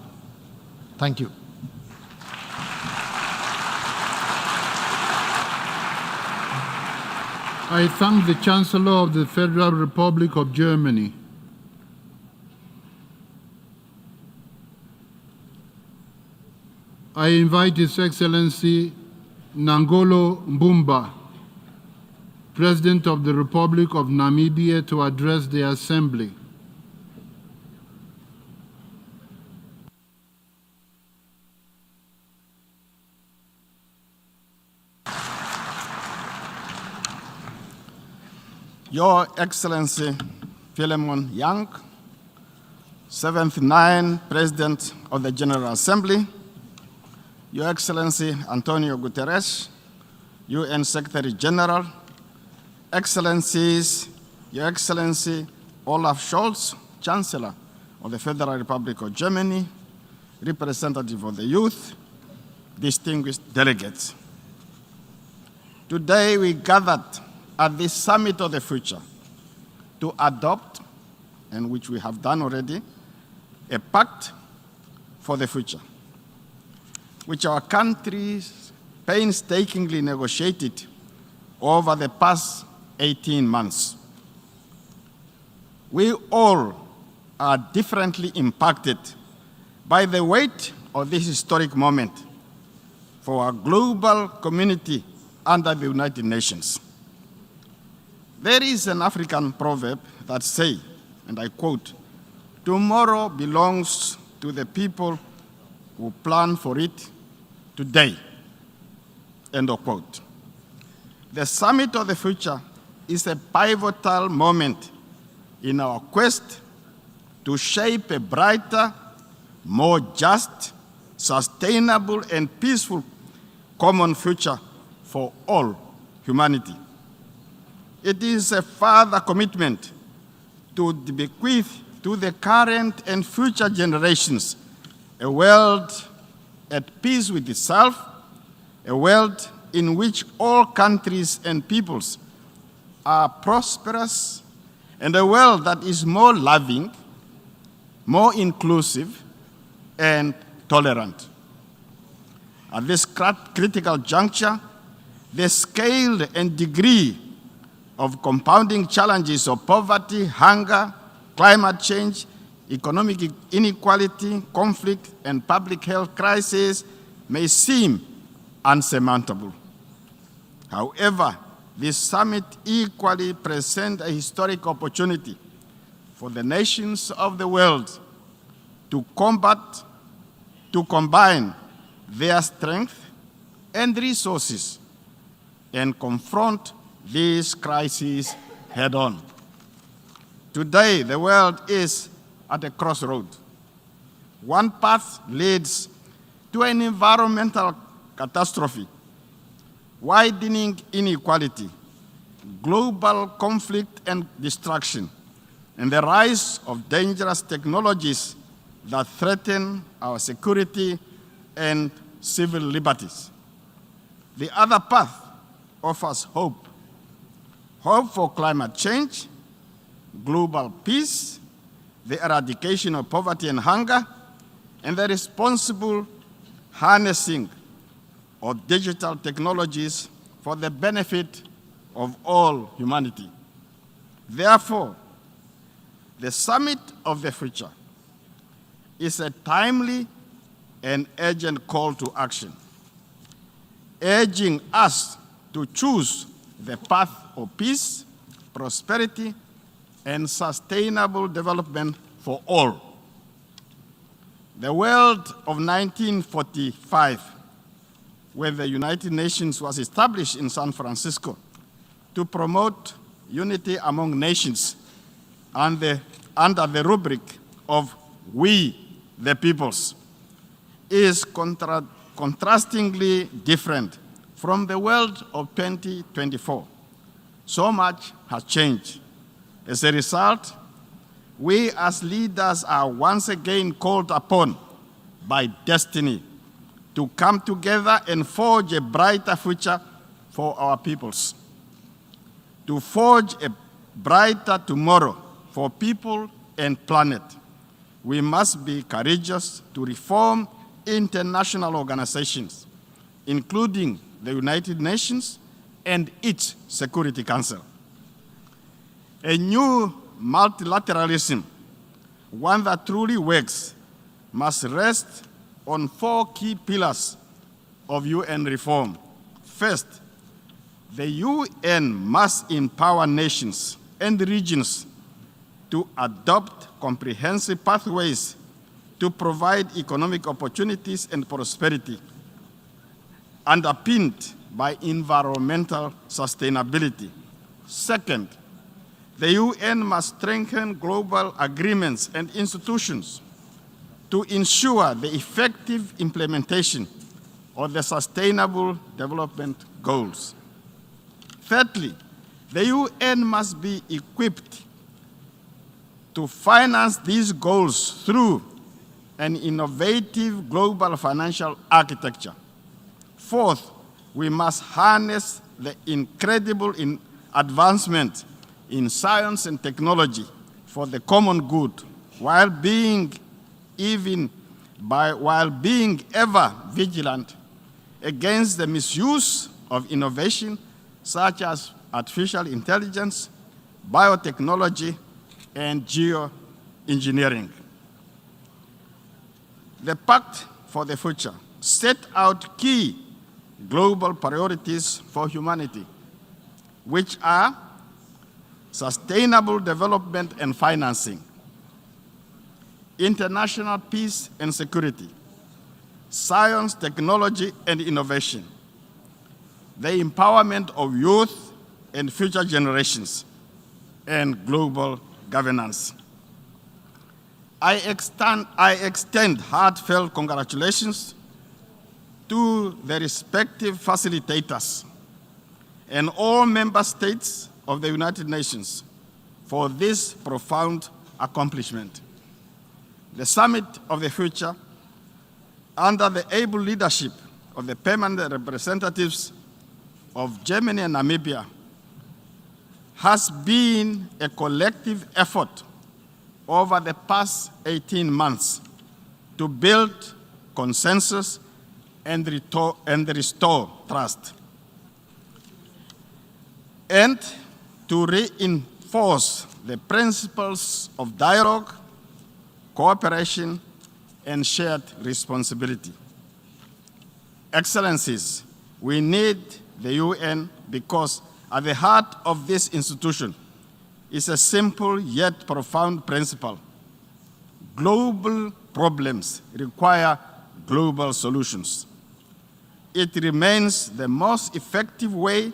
Thank you. I thank the Chancellor of the Federal Republic of Germany. I invite His Excellency Nangolo Mbumba, President of the Republic of Namibia, to address the Assembly. Your Excellency Philemon Young, 79th President of the General Assembly, Your Excellency Antonio Guterres, UN Secretary General, Excellencies, Your Excellency Olaf Scholz, Chancellor of the Federal Republic of Germany, representative of the youth, distinguished delegates. Today we gathered at this Summit of the Future to adopt, and which we have done already, a pact for the future, which our countries painstakingly negotiated over the past 18 months. We all are differently impacted by the weight of this historic moment for our global community under the United Nations. There is an African proverb that says, and I quote, "Tomorrow belongs to the people who plan for it today," end of quote. The Summit of the Future is a pivotal moment in our quest to shape a brighter, more just, sustainable, and peaceful common future for all humanity. It is a further commitment to bequeath to the current and future generations a world at peace with itself, a world in which all countries and peoples are prosperous, and a world that is more loving, more inclusive, and tolerant. At this critical juncture, the scale and degree of compounding challenges of poverty, hunger, climate change, economic inequality, conflict, and public health crisis may seem unsurmountable. However, this summit equally presents a historic opportunity for the nations of the world to combine their strength and resources and confront these crises head-on. Today, the world is at a crossroad. One path leads to an environmental catastrophe, widening inequality, global conflict and destruction, and the rise of dangerous technologies that threaten our security and civil liberties. The other path offers hope. Hope for climate change, global peace, the eradication of poverty and hunger, and the responsible harnessing of digital technologies for the benefit of all humanity. Therefore, the Summit of the Future is a timely and urgent call to action, urging us to choose the path of peace, prosperity, and sustainable development for all. The world of 1945, where the United Nations was established in San Francisco to promote unity among nations under the rubric of "We the Peoples," is contrastingly different from the world of 2024. So much has changed. As a result, we as leaders are once again called upon by destiny to come together and forge a brighter future for our peoples. To forge a brighter tomorrow for people and planet, we must be courageous to reform international organizations, including the United Nations and its Security Council. A new multilateralism, one that truly works, must rest on 4 key pillars of UN reform. First, the UN must empower nations and regions to adopt comprehensive pathways to provide economic opportunities and prosperity, underpinned by environmental sustainability. Second, the UN must strengthen global agreements and institutions to ensure the effective implementation of the Sustainable Development Goals. Thirdly, the UN must be equipped to finance these goals through an innovative global financial architecture. Fourth, we must harness the incredible advancement in science and technology for the common good, while being ever vigilant against the misuse of innovation such as artificial intelligence, biotechnology, and geoengineering. The Pact for the Future set out key global priorities for humanity, which are sustainable development and financing, international peace and security, science, technology, and innovation, the empowerment of youth and future generations, and global governance. I extend heartfelt congratulations to the respective facilitators and all member states of the United Nations for this profound accomplishment. The Summit of the Future, under the able leadership of the permanent representatives of Germany and Namibia, has been a collective effort over the past 18 months to build consensus and restore trust, and to reinforce the principles of dialogue, cooperation, and shared responsibility. Excellencies, we need the UN because at the heart of this institution is a simple yet profound principle. Global problems require global solutions. It remains the most effective way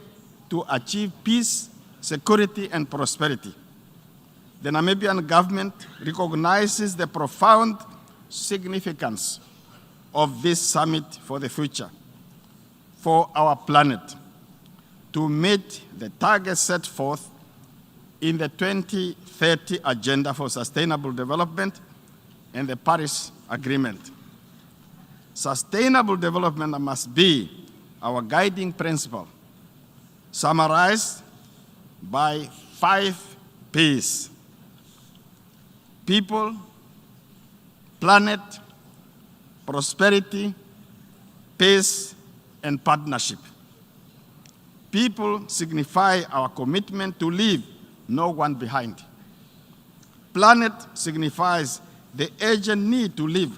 to achieve peace, security, and prosperity. The Namibian government recognizes the profound significance of this Summit for the Future for our planet to meet the targets set forth in the 2030 Agenda for Sustainable Development and the Paris Agreement. Sustainable development must be our guiding principle, summarized by 5 Ps: people, planet, prosperity, peace, and partnership. People signify our commitment to leave no one behind. Planet signifies the urgent need to live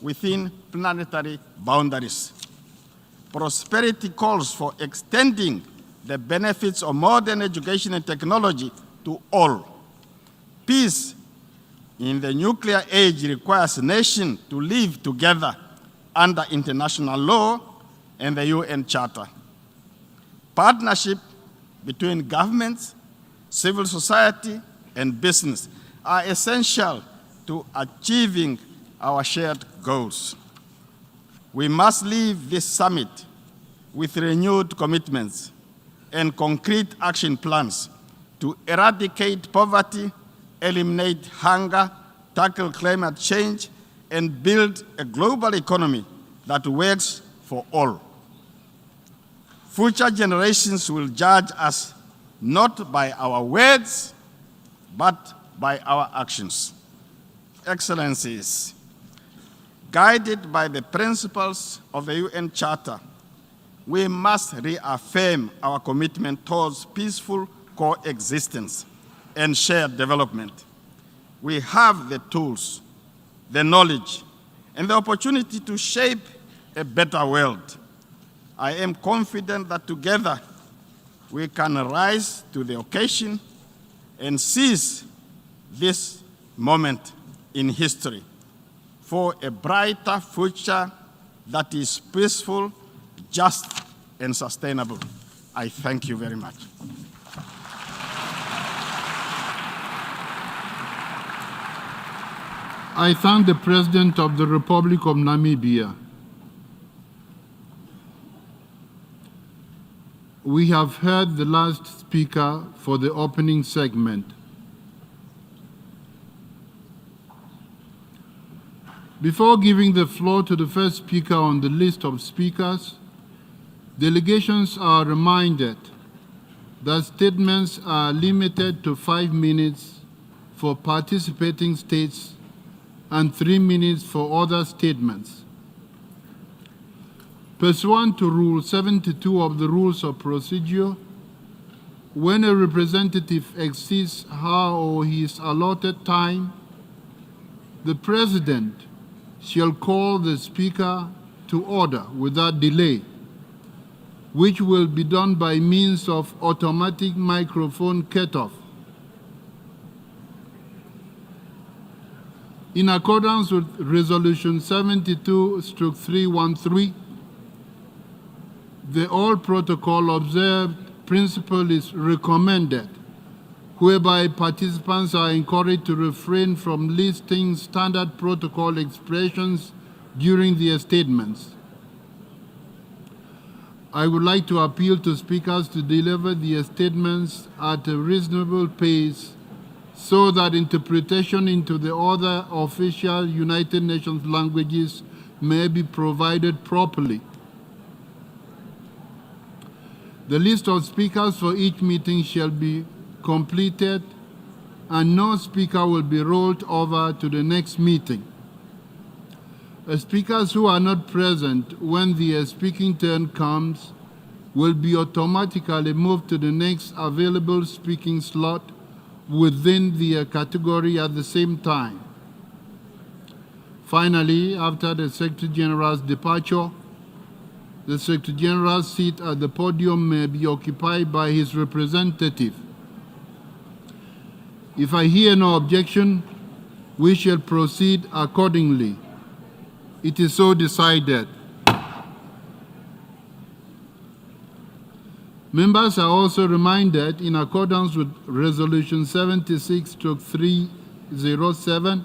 within planetary boundaries. Prosperity calls for extending the benefits of modern education and technology to all. Peace in the nuclear age requires nations to live together under international law and the UN Charter. Partnership between governments, civil society, and business are essential to achieving our shared goals. We must leave this summit with renewed commitments and concrete action plans to eradicate poverty, eliminate hunger, tackle climate change, and build a global economy that works for all. Future generations will judge us not by our words, but by our actions. Excellencies, guided by the principles of the UN Charter, we must reaffirm our commitment towards peaceful coexistence and shared development. We have the tools, the knowledge, and the opportunity to shape a better world. I am confident that together we can rise to the occasion and seize this moment in history for a brighter future that is peaceful, just, and sustainable. I thank you very much. I thank the President of the Republic of Namibia. We have heard the last speaker for the opening segment. Before giving the floor to the first speaker on the list of speakers, delegations are reminded that statements are limited to 5 minutes for participating states and 3 minutes for other statements. Pursuant to Rule 72 of the Rules of Procedure, when a representative exceeds her or his allotted time, the President shall call the speaker to order without delay, which will be done by means of automatic microphone cutoff. In accordance with Resolution 72/313, the all protocol observed principle is recommended, whereby participants are encouraged to refrain from listing standard protocol expressions during their statements. I would like to appeal to speakers to deliver their statements at a reasonable pace so that interpretation into the other official United Nations languages may be provided properly. The list of speakers for each meeting shall be completed, and no speaker will be rolled over to the next meeting. Speakers who are not present when their speaking turn comes will be automatically moved to the next available speaking slot within their category at the same time. Finally, after the Secretary General's departure, the Secretary General's seat at the podium may be occupied by his representative. If I hear no objection, we shall proceed accordingly. It is so decided. Members are also reminded, in accordance with Resolution 76/307,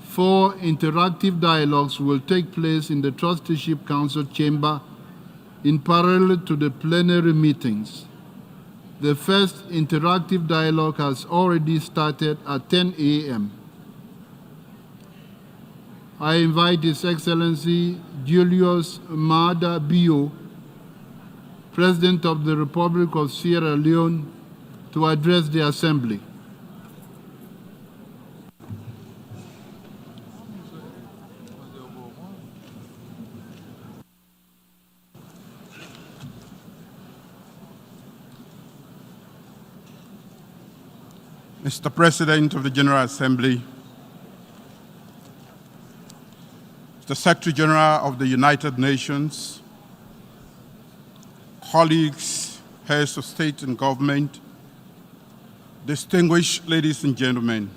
4 interactive dialogues will take place in the Trusteeship Council chamber in parallel to the plenary meetings. The first interactive dialogue has already started at 10 a.m. I invite His Excellency Julius Maada Bio, President of the Republic of Sierra Leone, to address the Assembly. Mr. President of the General Assembly, Mr. Secretary General of the United Nations, colleagues, heads of state and government, distinguished ladies and gentlemen,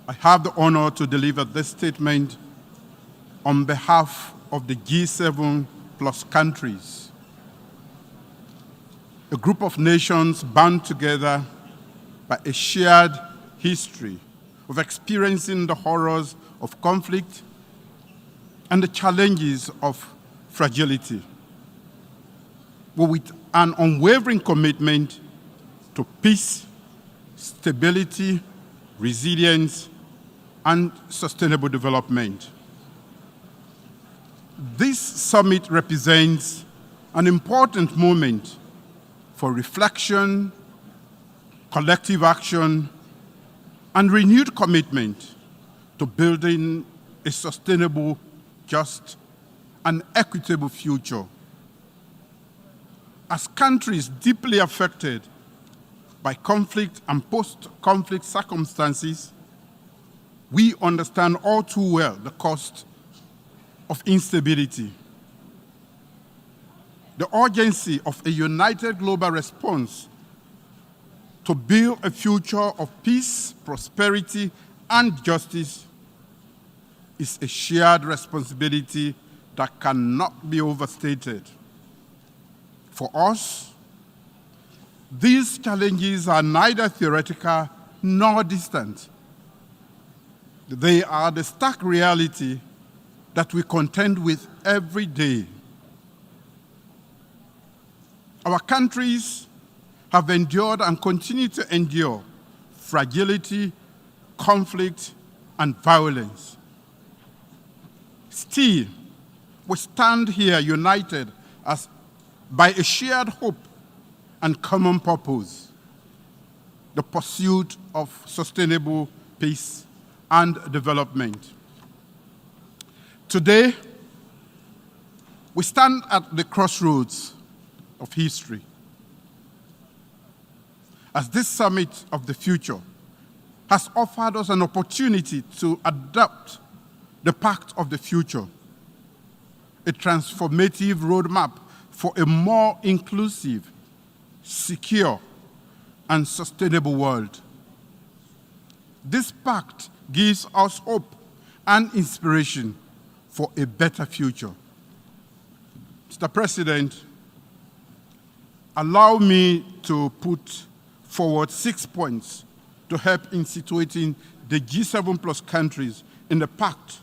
I have the honor to deliver this statement on behalf of the G7 plus countries, a group of nations bound together by a shared history of experiencing the horrors of conflict and the challenges of fragility, but with an unwavering commitment to peace, stability, resilience, and sustainable development. This summit represents an important moment for reflection, collective action, and renewed commitment to building a sustainable, just, and equitable future. As countries deeply affected by conflict and post-conflict circumstances, we understand all too well the cost of instability. The urgency of a united global response to build a future of peace, prosperity, and justice is a shared responsibility that cannot be overstated. For us, these challenges are neither theoretical nor distant. They are the stark reality that we contend with every day. Our countries have endured and continue to endure fragility, conflict, and violence. Still, we stand here united by a shared hope and common purpose, the pursuit of sustainable peace and development. Today, we stand at the crossroads of history. As this summit of the future has offered us an opportunity to adopt the Pact of the Future, a transformative roadmap for a more inclusive, secure, and sustainable world. This pact gives us hope and inspiration for a better future. Mr. President, allow me to put forward 6 points to help in situating the G7 plus countries in the pact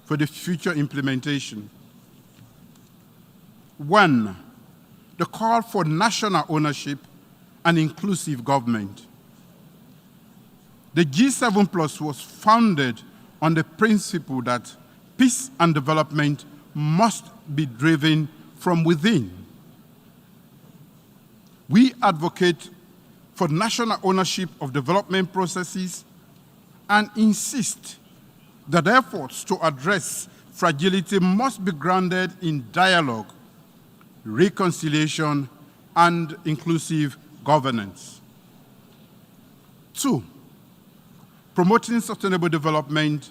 for the future implementation. 1, the call for national ownership and inclusive government. The G7 plus was founded on the principle that peace and development must be driven from within. We advocate for national ownership of development processes and insist that efforts to address fragility must be grounded in dialogue, reconciliation, and inclusive governance. 2, promoting sustainable development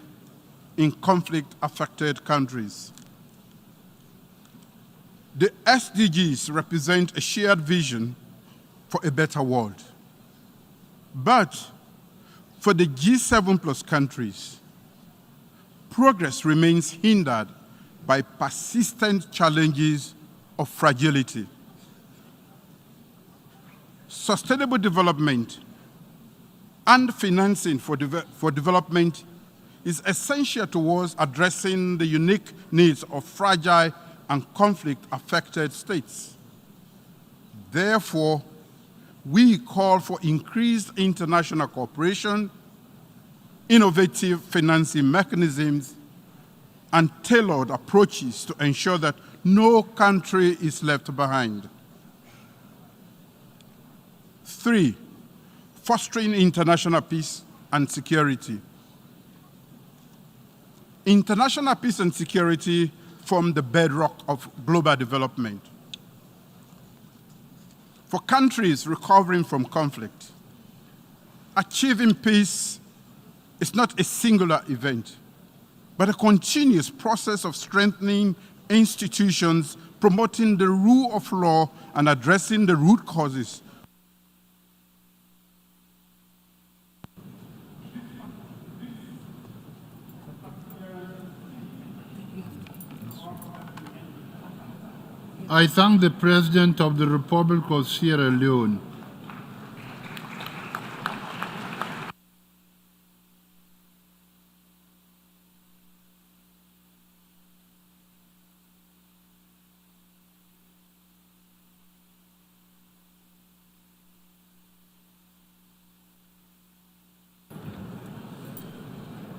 in conflict-affected countries. The SDGs represent a shared vision for a better world. But for the G7 plus countries, progress remains hindered by persistent challenges of fragility. Sustainable development and financing for development is essential towards addressing the unique needs of fragile and conflict-affected states. Therefore, we call for increased international cooperation, innovative financing mechanisms, and tailored approaches to ensure that no country is left behind. 3, fostering international peace and security. International peace and security form the bedrock of global development. For countries recovering from conflict, achieving peace is not a singular event, but a continuous process of strengthening institutions, promoting the rule of law, and addressing the root causes. I thank the President of the Republic of Sierra Leone.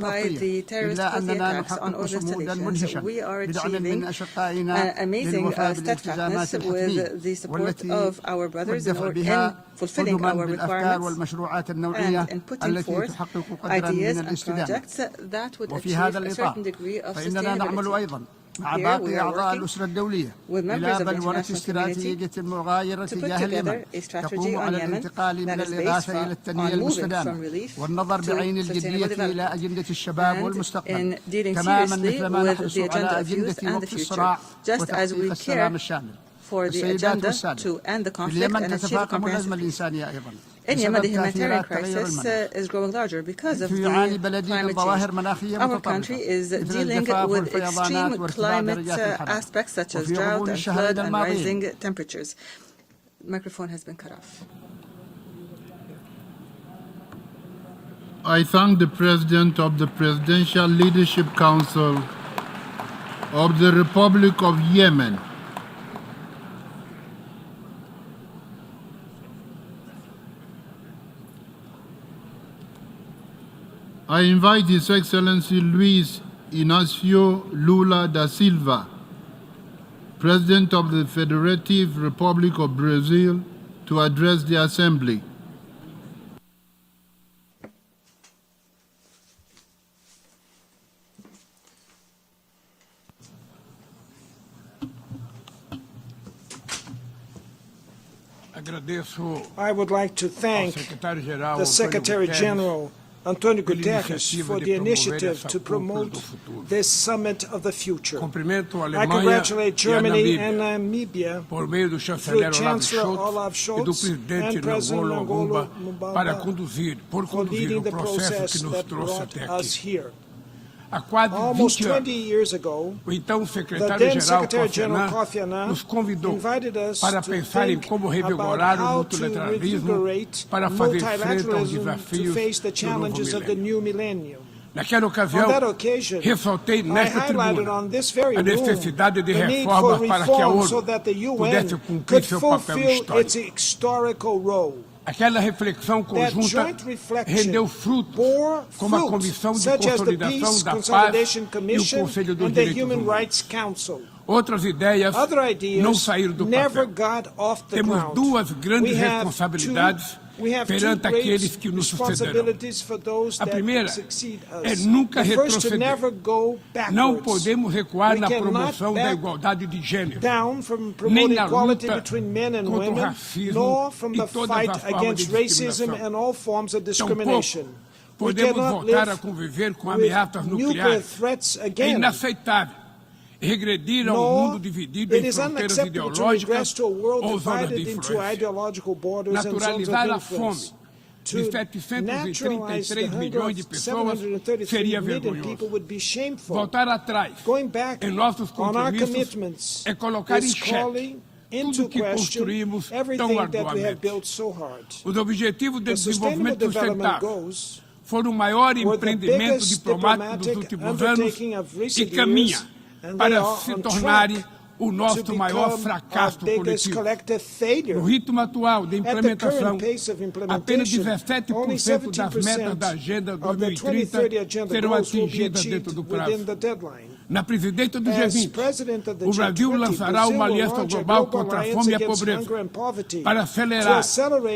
by the terrorist-party attacks on other installations. We are achieving amazing steadfastness with the support of our brothers in fulfilling our requirements and in putting forth ideas and projects that would achieve a certain degree of sustainability. Here we are working with members of the international community to put together a strategy on Yemen that is based on moving from relief to sustainable development and in dealing seriously with the agenda of youth and the future, just as we care for the agenda to end the conflict and achieve a comprehensive peace. In Yemen, the humanitarian crisis is growing larger because of the climate change. Our country is dealing with extreme climate aspects such as drought and flood and rising temperatures. The microphone has been cut off. I thank the President of the Presidential Leadership Council of the Republic of Yemen I invite His Excellency Luiz Inácio Lula da Silva, President of the Federative Republic of Brazil, to address the Assembly. I would like to thank the Secretary General Antonio Guterres for the initiative to promote this summit of the future. I congratulate Germany and Namibia through Chancellor Olaf Scholz and President Ngolo Mbamba for leading the process that brought us here. Almost 20 years ago, the then Secretary-General Kofi Annan invited us to think about how to revigorate multilateralism to face the challenges of the new millennium. On that occasion, I highlighted on this very room the need for reform so that the UN could fulfill its historical role. Aquela reflexão conjunta rendeu frutos, como a Comissão de Consolidação da Paz e o Conselho dos Direitos Humanos. Outras ideias não saíram do papel. Temos duas grandes responsabilidades perante aqueles que nos sucederão. A primeira é nunca retroceder. Não podemos recuar na promoção da igualdade de gênero, nem na luta contra o racismo e todas as formas de discriminação. Tampouco podemos voltar a conviver com ameaças nucleares. É inaceitável regredir a um mundo dividido em fronteiras ideológicas ou zonas de influência. Naturalizar a fome de 733 milhões de pessoas seria vergonhoso. Voltar atrás em nossos compromissos é colocar em xeque tudo que construímos tão arduamente. Os Objetivos de Desenvolvimento Sustentável foram o maior empreendimento diplomático dos últimos anos e caminha para se tornarem o nosso maior fracasso coletivo. No ritmo atual de implementação, apenas 17% das metas da Agenda 2030 serão atingidas dentro do prazo. Na presidência do G20, o Brasil lançará uma aliança global contra a fome e a pobreza para acelerar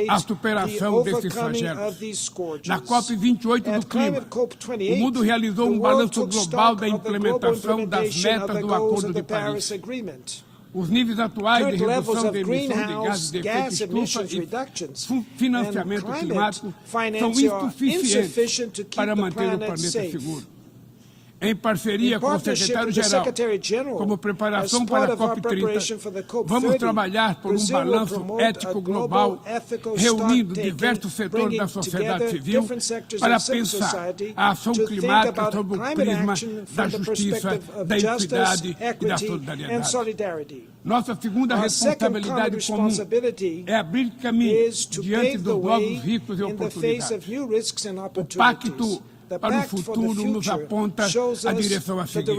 a superação desses flagelos. Na COP28 do Clima, o mundo realizou um balanço global da implementação das metas do Acordo de Paris. Os níveis atuais de redução de emissões de gases de efeito estufa e financiamento climático são insuficientes para manter o planeta seguro. Em parceria com o secretário-geral, como preparação para a COP30, vamos trabalhar por um balanço ético global, reunindo diversos setores da sociedade civil para pensar a ação climática sob o prisma da justiça, da equidade e da solidariedade. Nossa segunda responsabilidade comum é abrir caminho diante dos novos riscos e oportunidades. O Pacto para o Futuro nos aponta a direção a seguir.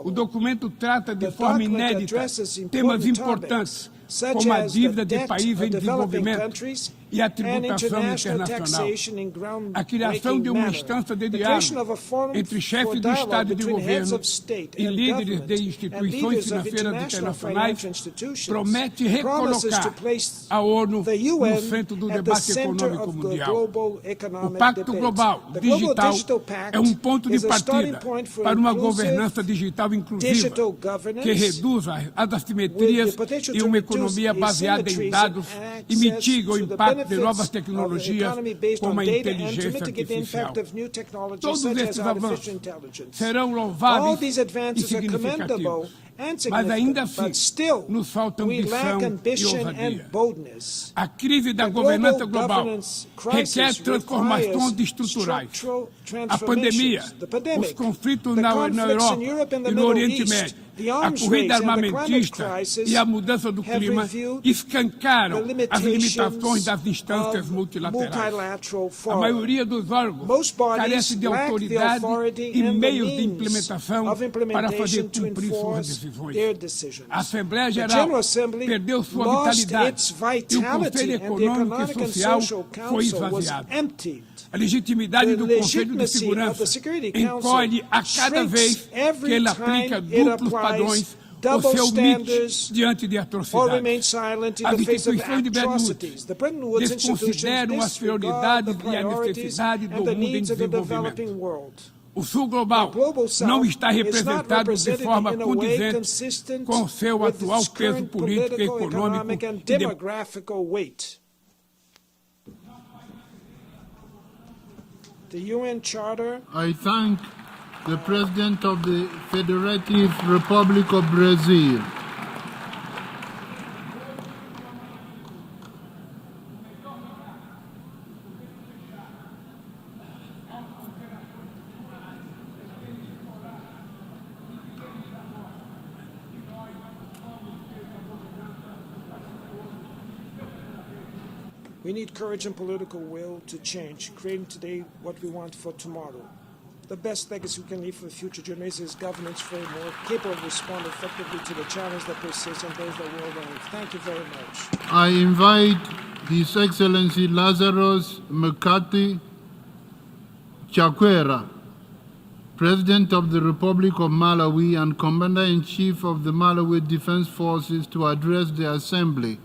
O documento trata de forma inédita temas importantes, como a dívida de países em desenvolvimento e a and tributação international internacional. taxation in A criação groundbreaking de uma manner. instância de The creation diálogo of a forum entre for chefes do dialogue Estado e de between heads governo of state e and líderes de government and instituições leaders of financeiras international internacionais financial institutions promete promises to recolocar place a ONU the no UN centro do at the debate center econômico of the mundial. global O economic Pacto debate. Global The Global Digital Digital Pact é ponto de is a starting partida point for para uma inclusive governança digital inclusiva digital governance que reduza as assimetrias with the potential e to uma reduce economia baseada em asymmetries dados and e mitiga o access to the impacto de benefits novas of the tecnologias economy based como on a data and to inteligência mitigate the artificial. impact of new technologies Todos such as esses artificial avanços intelligence. serão All louváveis these e advances are commendable significativos. and Mas ainda significant, but assim, still nos falta we lack ambição e ambition ousadia. and boldness. A crise da The governança global global governance crisis requer transformações requires estruturais. structural A pandemia, transformations. The pandemic, os conflitos the na conflicts Europa in Europe and the e no Middle Oriente East, Médio, the a arms corrida race and the climate armamentista crisis e a mudança do have clima revealed escancaram the as limitations limitações das instâncias of multilaterais. multilateral A forum. maioria dos órgãos Most bodies carece de lack the autoridade authority e and the meios de means implementação of para fazer implementation to cumprir suas enforce decisões. their decisions. A Assembleia The Geral General Assembly perdeu sua lost vitalidade its e o Conselho vitality and the Econômico Economic e and Social Social foi Council was esvaziado. emptied. A legitimidade The do Conselho de legitimacy of Segurança the Security Council encolhe a cada shrinks vez que every ele time aplica it duplos applies padrões ou double se omite standards diante de or atrocidades. remain silent in As the face of instituições de Bretton Woods atrocities. The Bretton Woods institutions desconsideram as disregard the prioridades e a priorities necessidade do and the mundo em needs of the desenvolvimento. developing world. O Sul global The Global South não está is not representado de represented forma in a way condizente consistent com seu with atual its peso current político, political, econômico economic, and e democrático. demographical weight. The UN Charter I thank the President of the Federative Republic of Brazil, We need courage and political will to change, creating today what we want for tomorrow. The best legacy we can leave for the future generations is governance framework capable of responding effectively to the challenges that persist and those that will arrive. Thank you very much. I invite His Excellency Lazarus Mekati Chakwera, President of the Republic of Malawi and Commander-in-Chief of the Malawi Defense Forces, to address the Assembly.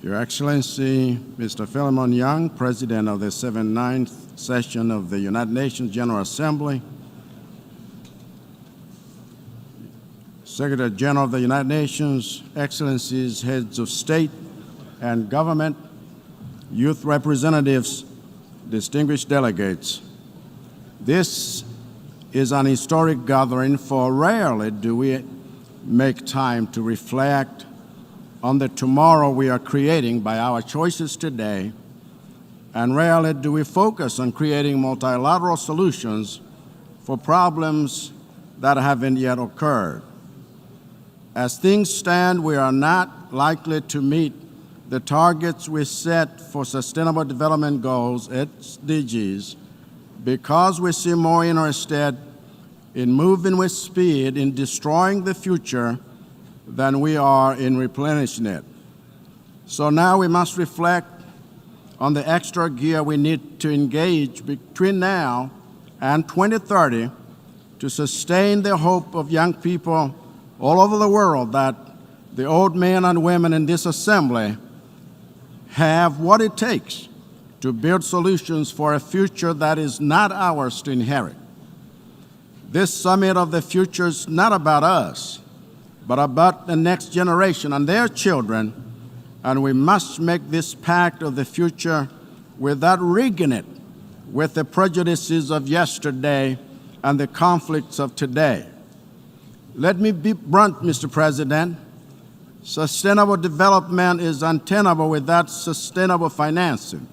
Your Excellency, Mr. Philemon Young, President of the 79th Session of the United Nations General Assembly, Secretary General of the United Nations, Excellencies, Heads of State and Government, youth representatives, distinguished delegates. This is an historic gathering, for rarely do we make time to reflect on the tomorrow we are creating by our choices today, and rarely do we focus on creating multilateral solutions for problems that haven't yet occurred. As things stand, we are not likely to meet the targets we set for Sustainable Development Goals, SDGs, because we seem more interested in moving with speed in destroying the future than we are in replenishing it. So now we must reflect on the extra gear we need to engage between now and 2030 to sustain the hope of young people all over the world that the old men and women in this assembly have what it takes to build solutions for a future that is not ours to inherit. This summit of the future is not about us, but about the next generation and their children, and we must make this pact of the future without rigging it with the prejudices of yesterday and the conflicts of today. Let me be blunt, Mr. President. Sustainable development is untenable without sustainable financing.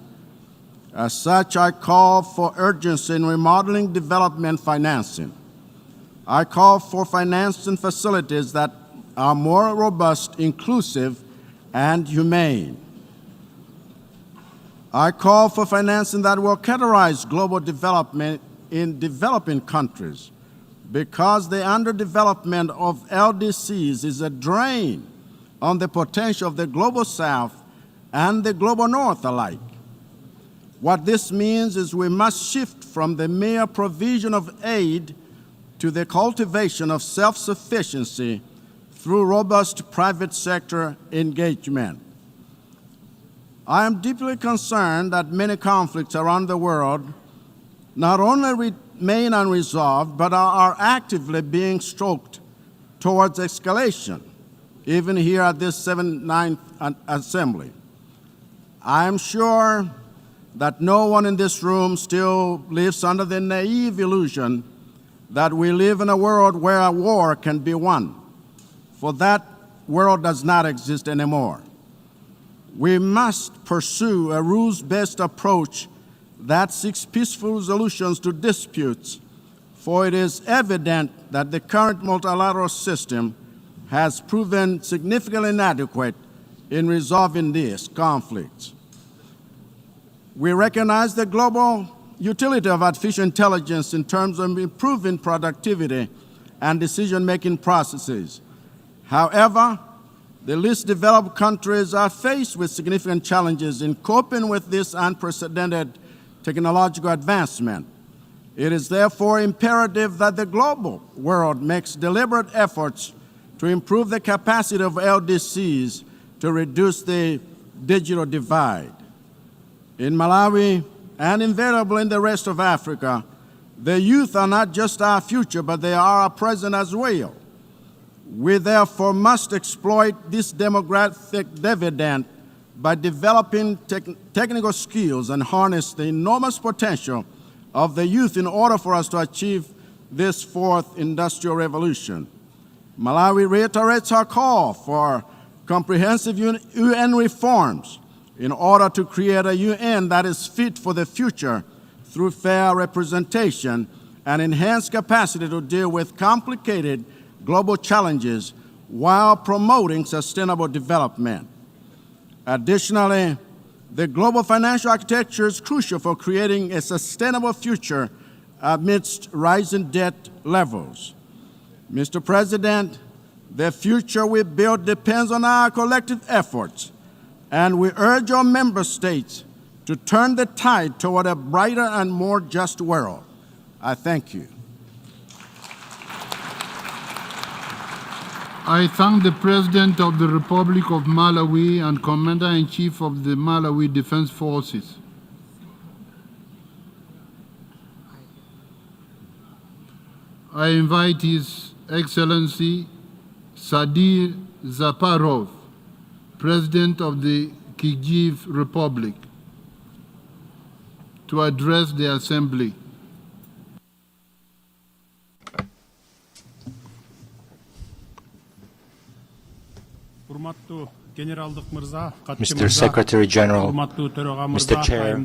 As such, I call for urgency in remodeling development financing. I call for financing facilities that are more robust, inclusive, and humane. I call for financing that will catalyze global development in developing countries, because the underdevelopment of LDCs is a drain on the potential of the Global South and the Global North alike. What this means is we must shift from the mere provision of aid to the cultivation of self-sufficiency through robust private sector engagement. I am deeply concerned that many conflicts around the world not only remain unresolved, but are actively being stroked towards escalation, even here at this 79th Assembly. I am sure that no one in this room still lives under the naive illusion that we live in a world where a war can be won, for that world does not exist anymore. We must pursue a rules-based approach that seeks peaceful solutions to disputes, for it is evident that the current multilateral system has proven significantly inadequate in resolving these conflicts. We recognize the global utility of artificial intelligence in terms of improving productivity and decision-making processes. However, the least developed countries are faced with significant challenges in coping with this unprecedented technological advancement. It is therefore imperative that the global world makes deliberate efforts to improve the capacity of LDCs to reduce the digital divide. In Malawi and invariably in the rest of Africa, the youth are not just our future, but they are our present as well. We therefore must exploit this demographic dividend by developing technical skills and harness the enormous potential of the youth in order for us to achieve this fourth industrial revolution. Malawi reiterates our call for comprehensive UN reforms in order to create a UN that is fit for the future through fair representation and enhanced capacity to deal with complicated global challenges while promoting sustainable development. Additionally, the global financial architecture is crucial for creating a sustainable future amidst rising debt levels. Mr. President, the future we build depends on our collective efforts, and we urge our member states to turn the tide toward a brighter and more just world. I thank you. I thank the President of the Republic of Malawi and Commander-in-Chief of the Malawi Defense Forces. I invite His Excellency Sadir Zaparov, President of the Kyrgyz Republic, to address the Assembly. Mr. Secretary General, Mr. Chair,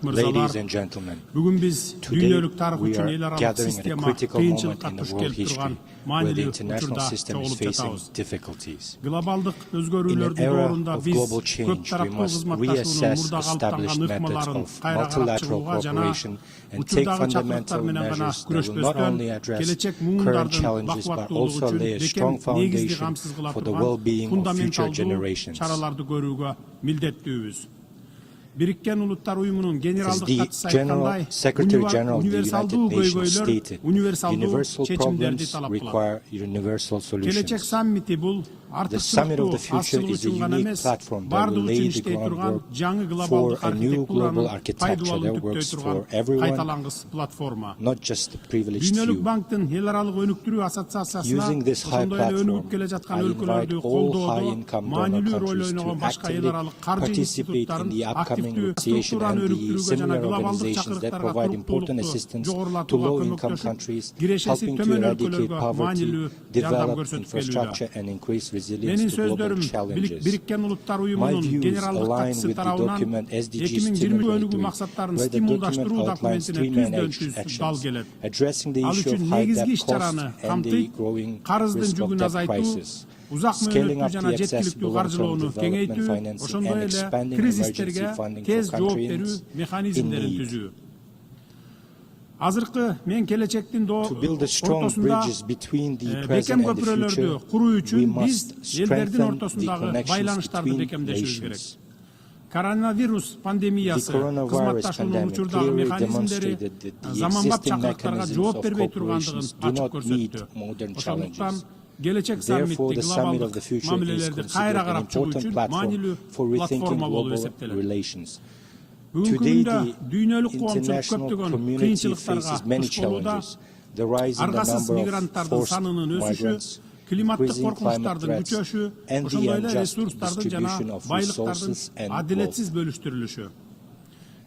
ladies and gentlemen, today we are gathering at a critical moment in the world history where the international system is facing difficulties. In an era of global change, we must reassess established methods of multilateral cooperation and take fundamental measures that will not only address current challenges but also lay a strong foundation for the well-being of future generations. As the General Secretary General of the United Nations stated, universal problems require universal solutions. The Summit of the Future is a unique platform that will lay the groundwork for a new global architecture that works for everyone, not the privileged few. Using this high platform, I invite all high-income donor countries to actively participate in the upcoming negotiation and the similar organizations that provide important assistance to low-income countries, helping to eradicate poverty, develop infrastructure, and increase resilience to global challenges. My views align with the document SDGs 2030, where the document outlines three main actions: addressing the issue of high debt cost and the growing risk of debt crisis, узак scaling мөөнөттүү up жана the жеткиликтүү accessible каржылоону long-term кеңейтүү, development financing ошондой and эле expanding кризистерге emergency funding тез for жооп берүү countries in механизмдерин need. түзүү. Азыркы мен келечектин To build the strong ортосунда bridges between the бекем present and the көпүрөлөрдү future, куруу we үчүн биз must элдердин strengthen the ортосундагы connections байланыштарды between бекемдешибиз керек. nations. Коронавирус The пандемиясы coronavirus кызматташуунун pandemic учурдагы clearly механизмдери demonstrated that the заманбап existing чакырыктарга mechanisms жооп of бербей тургандыгын corporations do ачык not meet көрсөттү. modern Ошондуктан challenges. келечек Therefore, саммити the Summit of глобалдык the Future is мамилелерди кайра considered an карап чыгуу important үчүн platform маанилүү for rethinking платформа болуп global эсептелет. relations. Бүгүнкү Today, күндө the дүйнөлүк коомчулук international көптөгөн community кыйынчылыктарга faces many туш болууда. challenges. The rise in the Аргасыз number of мигранттардын forced санынын өсүшү, migrants, климаттык increasing climate коркунучтардын threats, күчөшү, and the ошондой эле unjust ресурстардын жана distribution of байлыктардын resources and адилетсиз бөлүштүрүлүшү.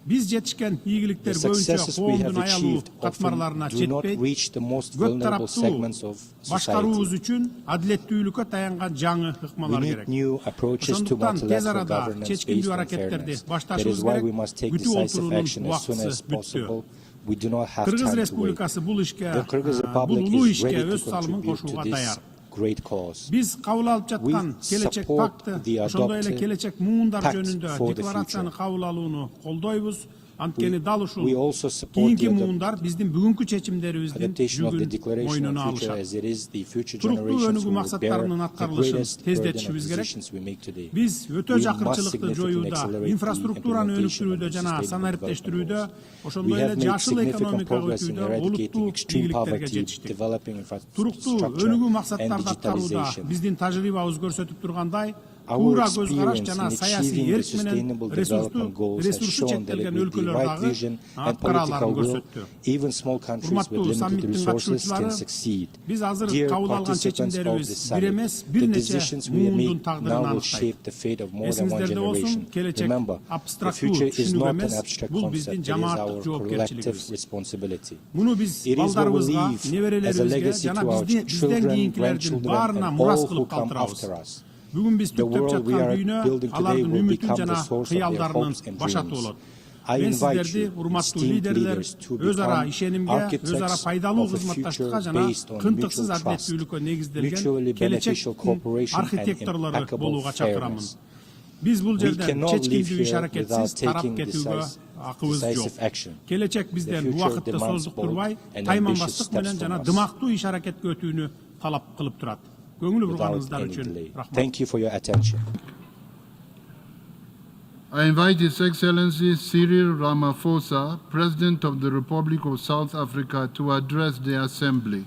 Биз жетишкен ийгиликтер The көбүнчө successes we have коомдун аялуу achieved катмарларына often do not жетпейт. reach the most Көп vulnerable тараптуу segments of башкаруубуз society. үчүн адилеттүүлүккө таянган жаңы We ыкмалар need керек. new approaches to Ошондуктан тез multilateral арада governance based чечкиндүү on аракеттерди fairness. That башташыбыз is why we керек. must take Бүтүү decisive отуруунун action as soon убактысы as бүттү. possible. We do not have Кыргыз time to wait. Республикасы бул ишке, The Kyrgyz бул Republic улуу is ишке ready to өз салымын contribute кошууга to даяр. this great cause. Биз кабыл алып жаткан We келечек support пакты, the ошондой эле adopted келечек муундар pact жөнүндө for the декларацияны future. кабыл алууну колдойбуз. Анткени дал ушул We also support кийинки the муундар биздин бүгүнкү чечимдерибиздин adaptation of the жүгүн Declaration мойнуна of Future алышат. as it is the future Туруктуу generations өнүгүү who will bear максаттарынын the аткарылышын greatest burden of тездетишибиз керек. decisions we make today. Биз өтө We жакырчылыкты must жоюуда, significantly инфраструктураны accelerate the implementation өнүктүрүүдө of the жана Sustainable санариптештирүүдө, Development Goals. ошондой We эле have made жашыл significant экономикага progress in өтүүдө eradicating олуттуу extreme ийгиликтерге poverty, жетиштик. developing Туруктуу infrastructure, өнүгүү and максаттарды аткарууда digitalization. биздин тажрыйбабыз көрсөтүп тургандай, Our туура көз караш experience жана in саясий achieving the эрк менен Sustainable Development Goals has ресурсу shown that чектелген with the өлкөлөр right дагы vision and аткараларын political will, көрсөттү. even small countries with Урматтуу limited саммиттин resources can катышуучулары, succeed. биз азыр Dear кабыл алган participants of чечимдерибиз this бир summit, эмес, бир the нече decisions we муундун make тагдырын now will аныктайт. shape the fate of more than one Эсиңиздерде болсун, generation. келечек Remember, the абстрактуу future is түшүнүк not an эмес, abstract бул concept, биздин it is жамааттык our collective жоопкерчилигибиз. responsibility. Муну биз It is what we балдарыбызга, leave as a неберелерибизге legacy жана to our бизден children, кийинкилердин grandchildren, баарына and мурас all who кылып come калтырабыз. after us. Бүгүн биз The түптөп world we жаткан are дүйнө building today алардын will үмүтүн become жана the source of their кыялдарынын hopes and башаты dreams. болот. I Мен invite сиздерди, you, урматтуу esteemed лидерлер, leaders, to өз ара become ишенимге, өз ара architects пайдалуу of a кызматташтыкка future жана based on кынтыксыз mutual trust, адилеттүүлүккө негизделген mutually beneficial келечектин cooperation, and архитекторлору impeccable болууга чакырамын. fairness. Биз бул We жерден cannot live чечкиндүү иш here аракетсиз without тарап taking кетүүгө акыбыз жок. decisive action. Келечек бизден The future убакытты demands создуктурбай, bold and тайманбастык ambitious менен steps жана from us. дымактуу иш аракетке өтүүнү талап кылып турат. Көңүл Without бурганыңыздар any үчүн delay. рахмат. Thank you for your attention. I invite His Excellency Cyril Ramaphosa, President of the Republic of South Africa, to address the Assembly.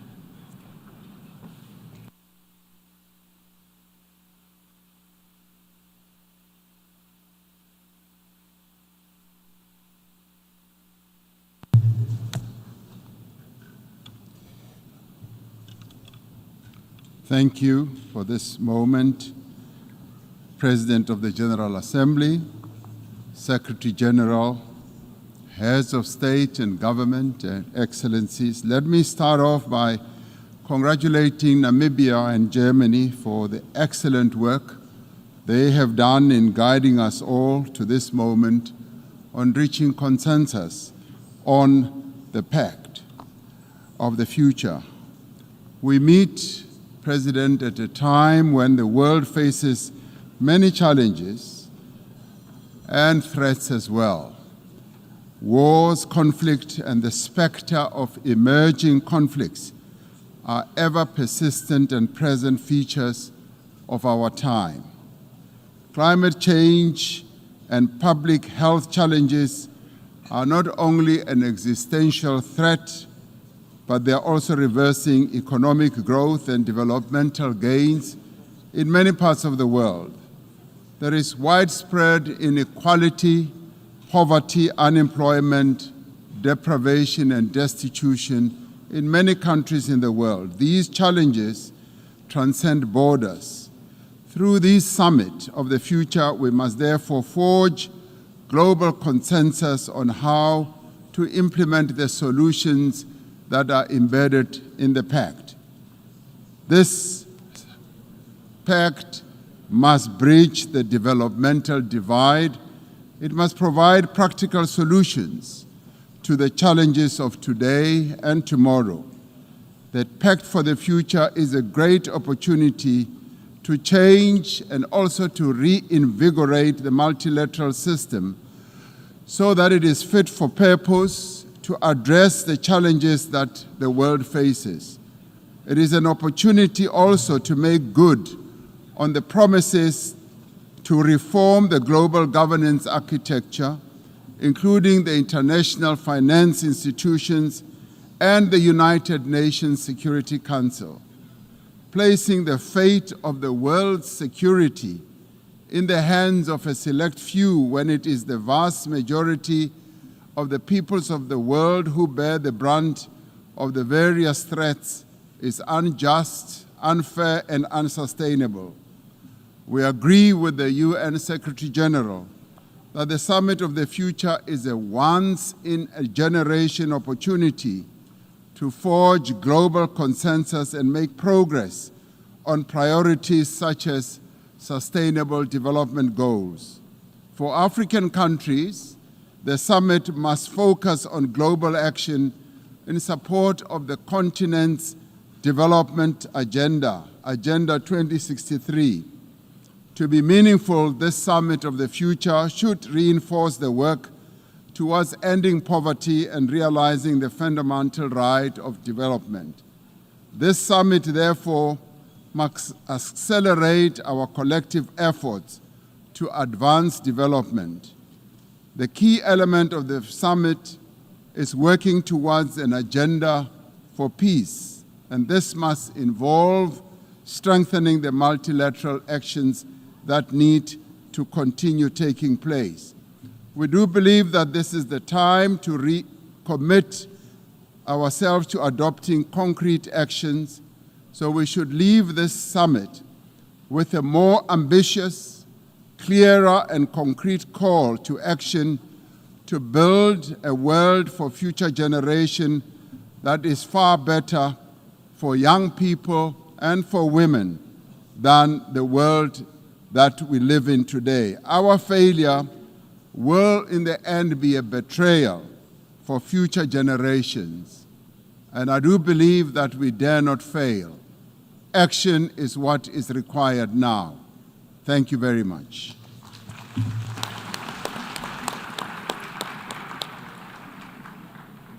Thank you for this moment, President of the General Assembly, Secretary General, heads of state and government, and excellencies. Let me start off by congratulating Namibia and Germany for the excellent work they have done in guiding us all to this moment on reaching consensus on the pact of the future. We meet, President, at a time when the world faces many challenges and threats as well. Wars, conflict, and the specter of emerging conflicts are ever persistent and present features of our time. Climate change and public health challenges are not only an existential threat, but they are also reversing economic growth and developmental gains in many parts of the world. There is widespread inequality, poverty, unemployment, deprivation, and destitution in many countries in the world. These challenges transcend borders. Through this summit of the future, we must therefore forge global consensus on how to implement the solutions that are embedded in the pact. This pact must bridge the developmental divide. It must provide practical solutions to the challenges of today and tomorrow. The Pact for the Future is a great opportunity to change and also to reinvigorate the multilateral system so that it is fit for purpose to address the challenges that the world faces. It is an opportunity also to make good on the promises to reform the global governance architecture, including the international finance institutions and the United Nations Security Council, placing the fate of the world's security in the hands of a select few when it is the vast majority of the peoples of the world who bear the brunt of the various threats is unjust, unfair, and unsustainable. We agree with the UN Secretary General that the Summit of the Future is a once-in-a-generation opportunity to forge global consensus and make progress on priorities such as Sustainable Development Goals. For African countries, the summit must focus on global action in support of the continent's development agenda, Agenda 2063. To be meaningful, this Summit of the Future should reinforce the work towards ending poverty and realizing the fundamental right of development. This summit, therefore, must accelerate our collective efforts to advance development. The key element of the summit is working towards an agenda for peace, and this must involve strengthening the multilateral actions that need to continue taking place. We do believe that this is the time to recommit ourselves to adopting concrete actions, so we should leave this summit with a more ambitious, clearer, and concrete call to action to build a world for future generation that is far better for young people and for women than the world that we live in today. Our failure will in the end be a betrayal for future generations. And I do believe that we dare not fail. Action is what is required now. Thank you very much.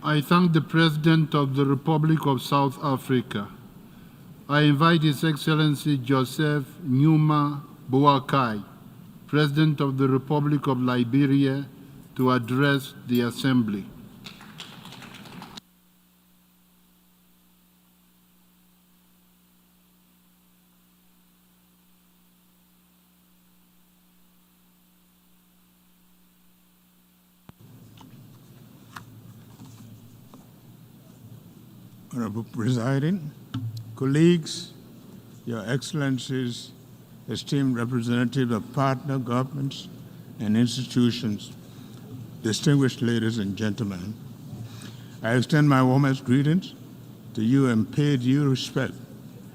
I thank the President of the Republic of South Africa. I invite His Excellency Joseph Numa Boakai, President of the Republic of Liberia, to address the Assembly. Honorable Presiding, colleagues, Your Excellencies, esteemed representatives of partner governments and institutions, distinguished ladies and gentlemen, I extend my warmest greetings to you and pay due respect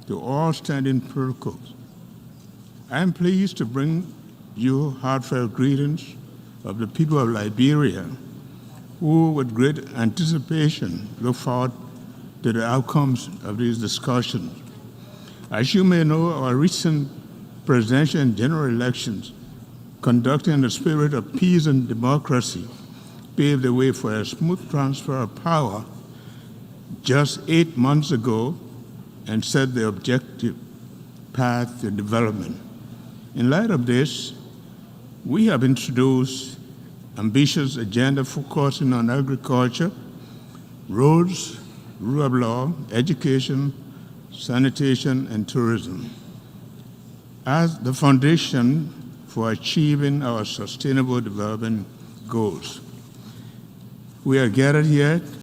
to all standing protocols. I am pleased to bring you heartfelt greetings of the people of Liberia, who with great anticipation look forward to the outcomes of these discussions. As you may know, our recent presidential and general elections, conducted in the spirit of peace and democracy, paved the way for a smooth transfer of power just 8 months ago and set the objective path to development. In light of this, we have introduced ambitious agenda focusing on agriculture, roads, rule of law, education, sanitation, and tourism as the foundation for achieving our sustainable development goals. We are gathered here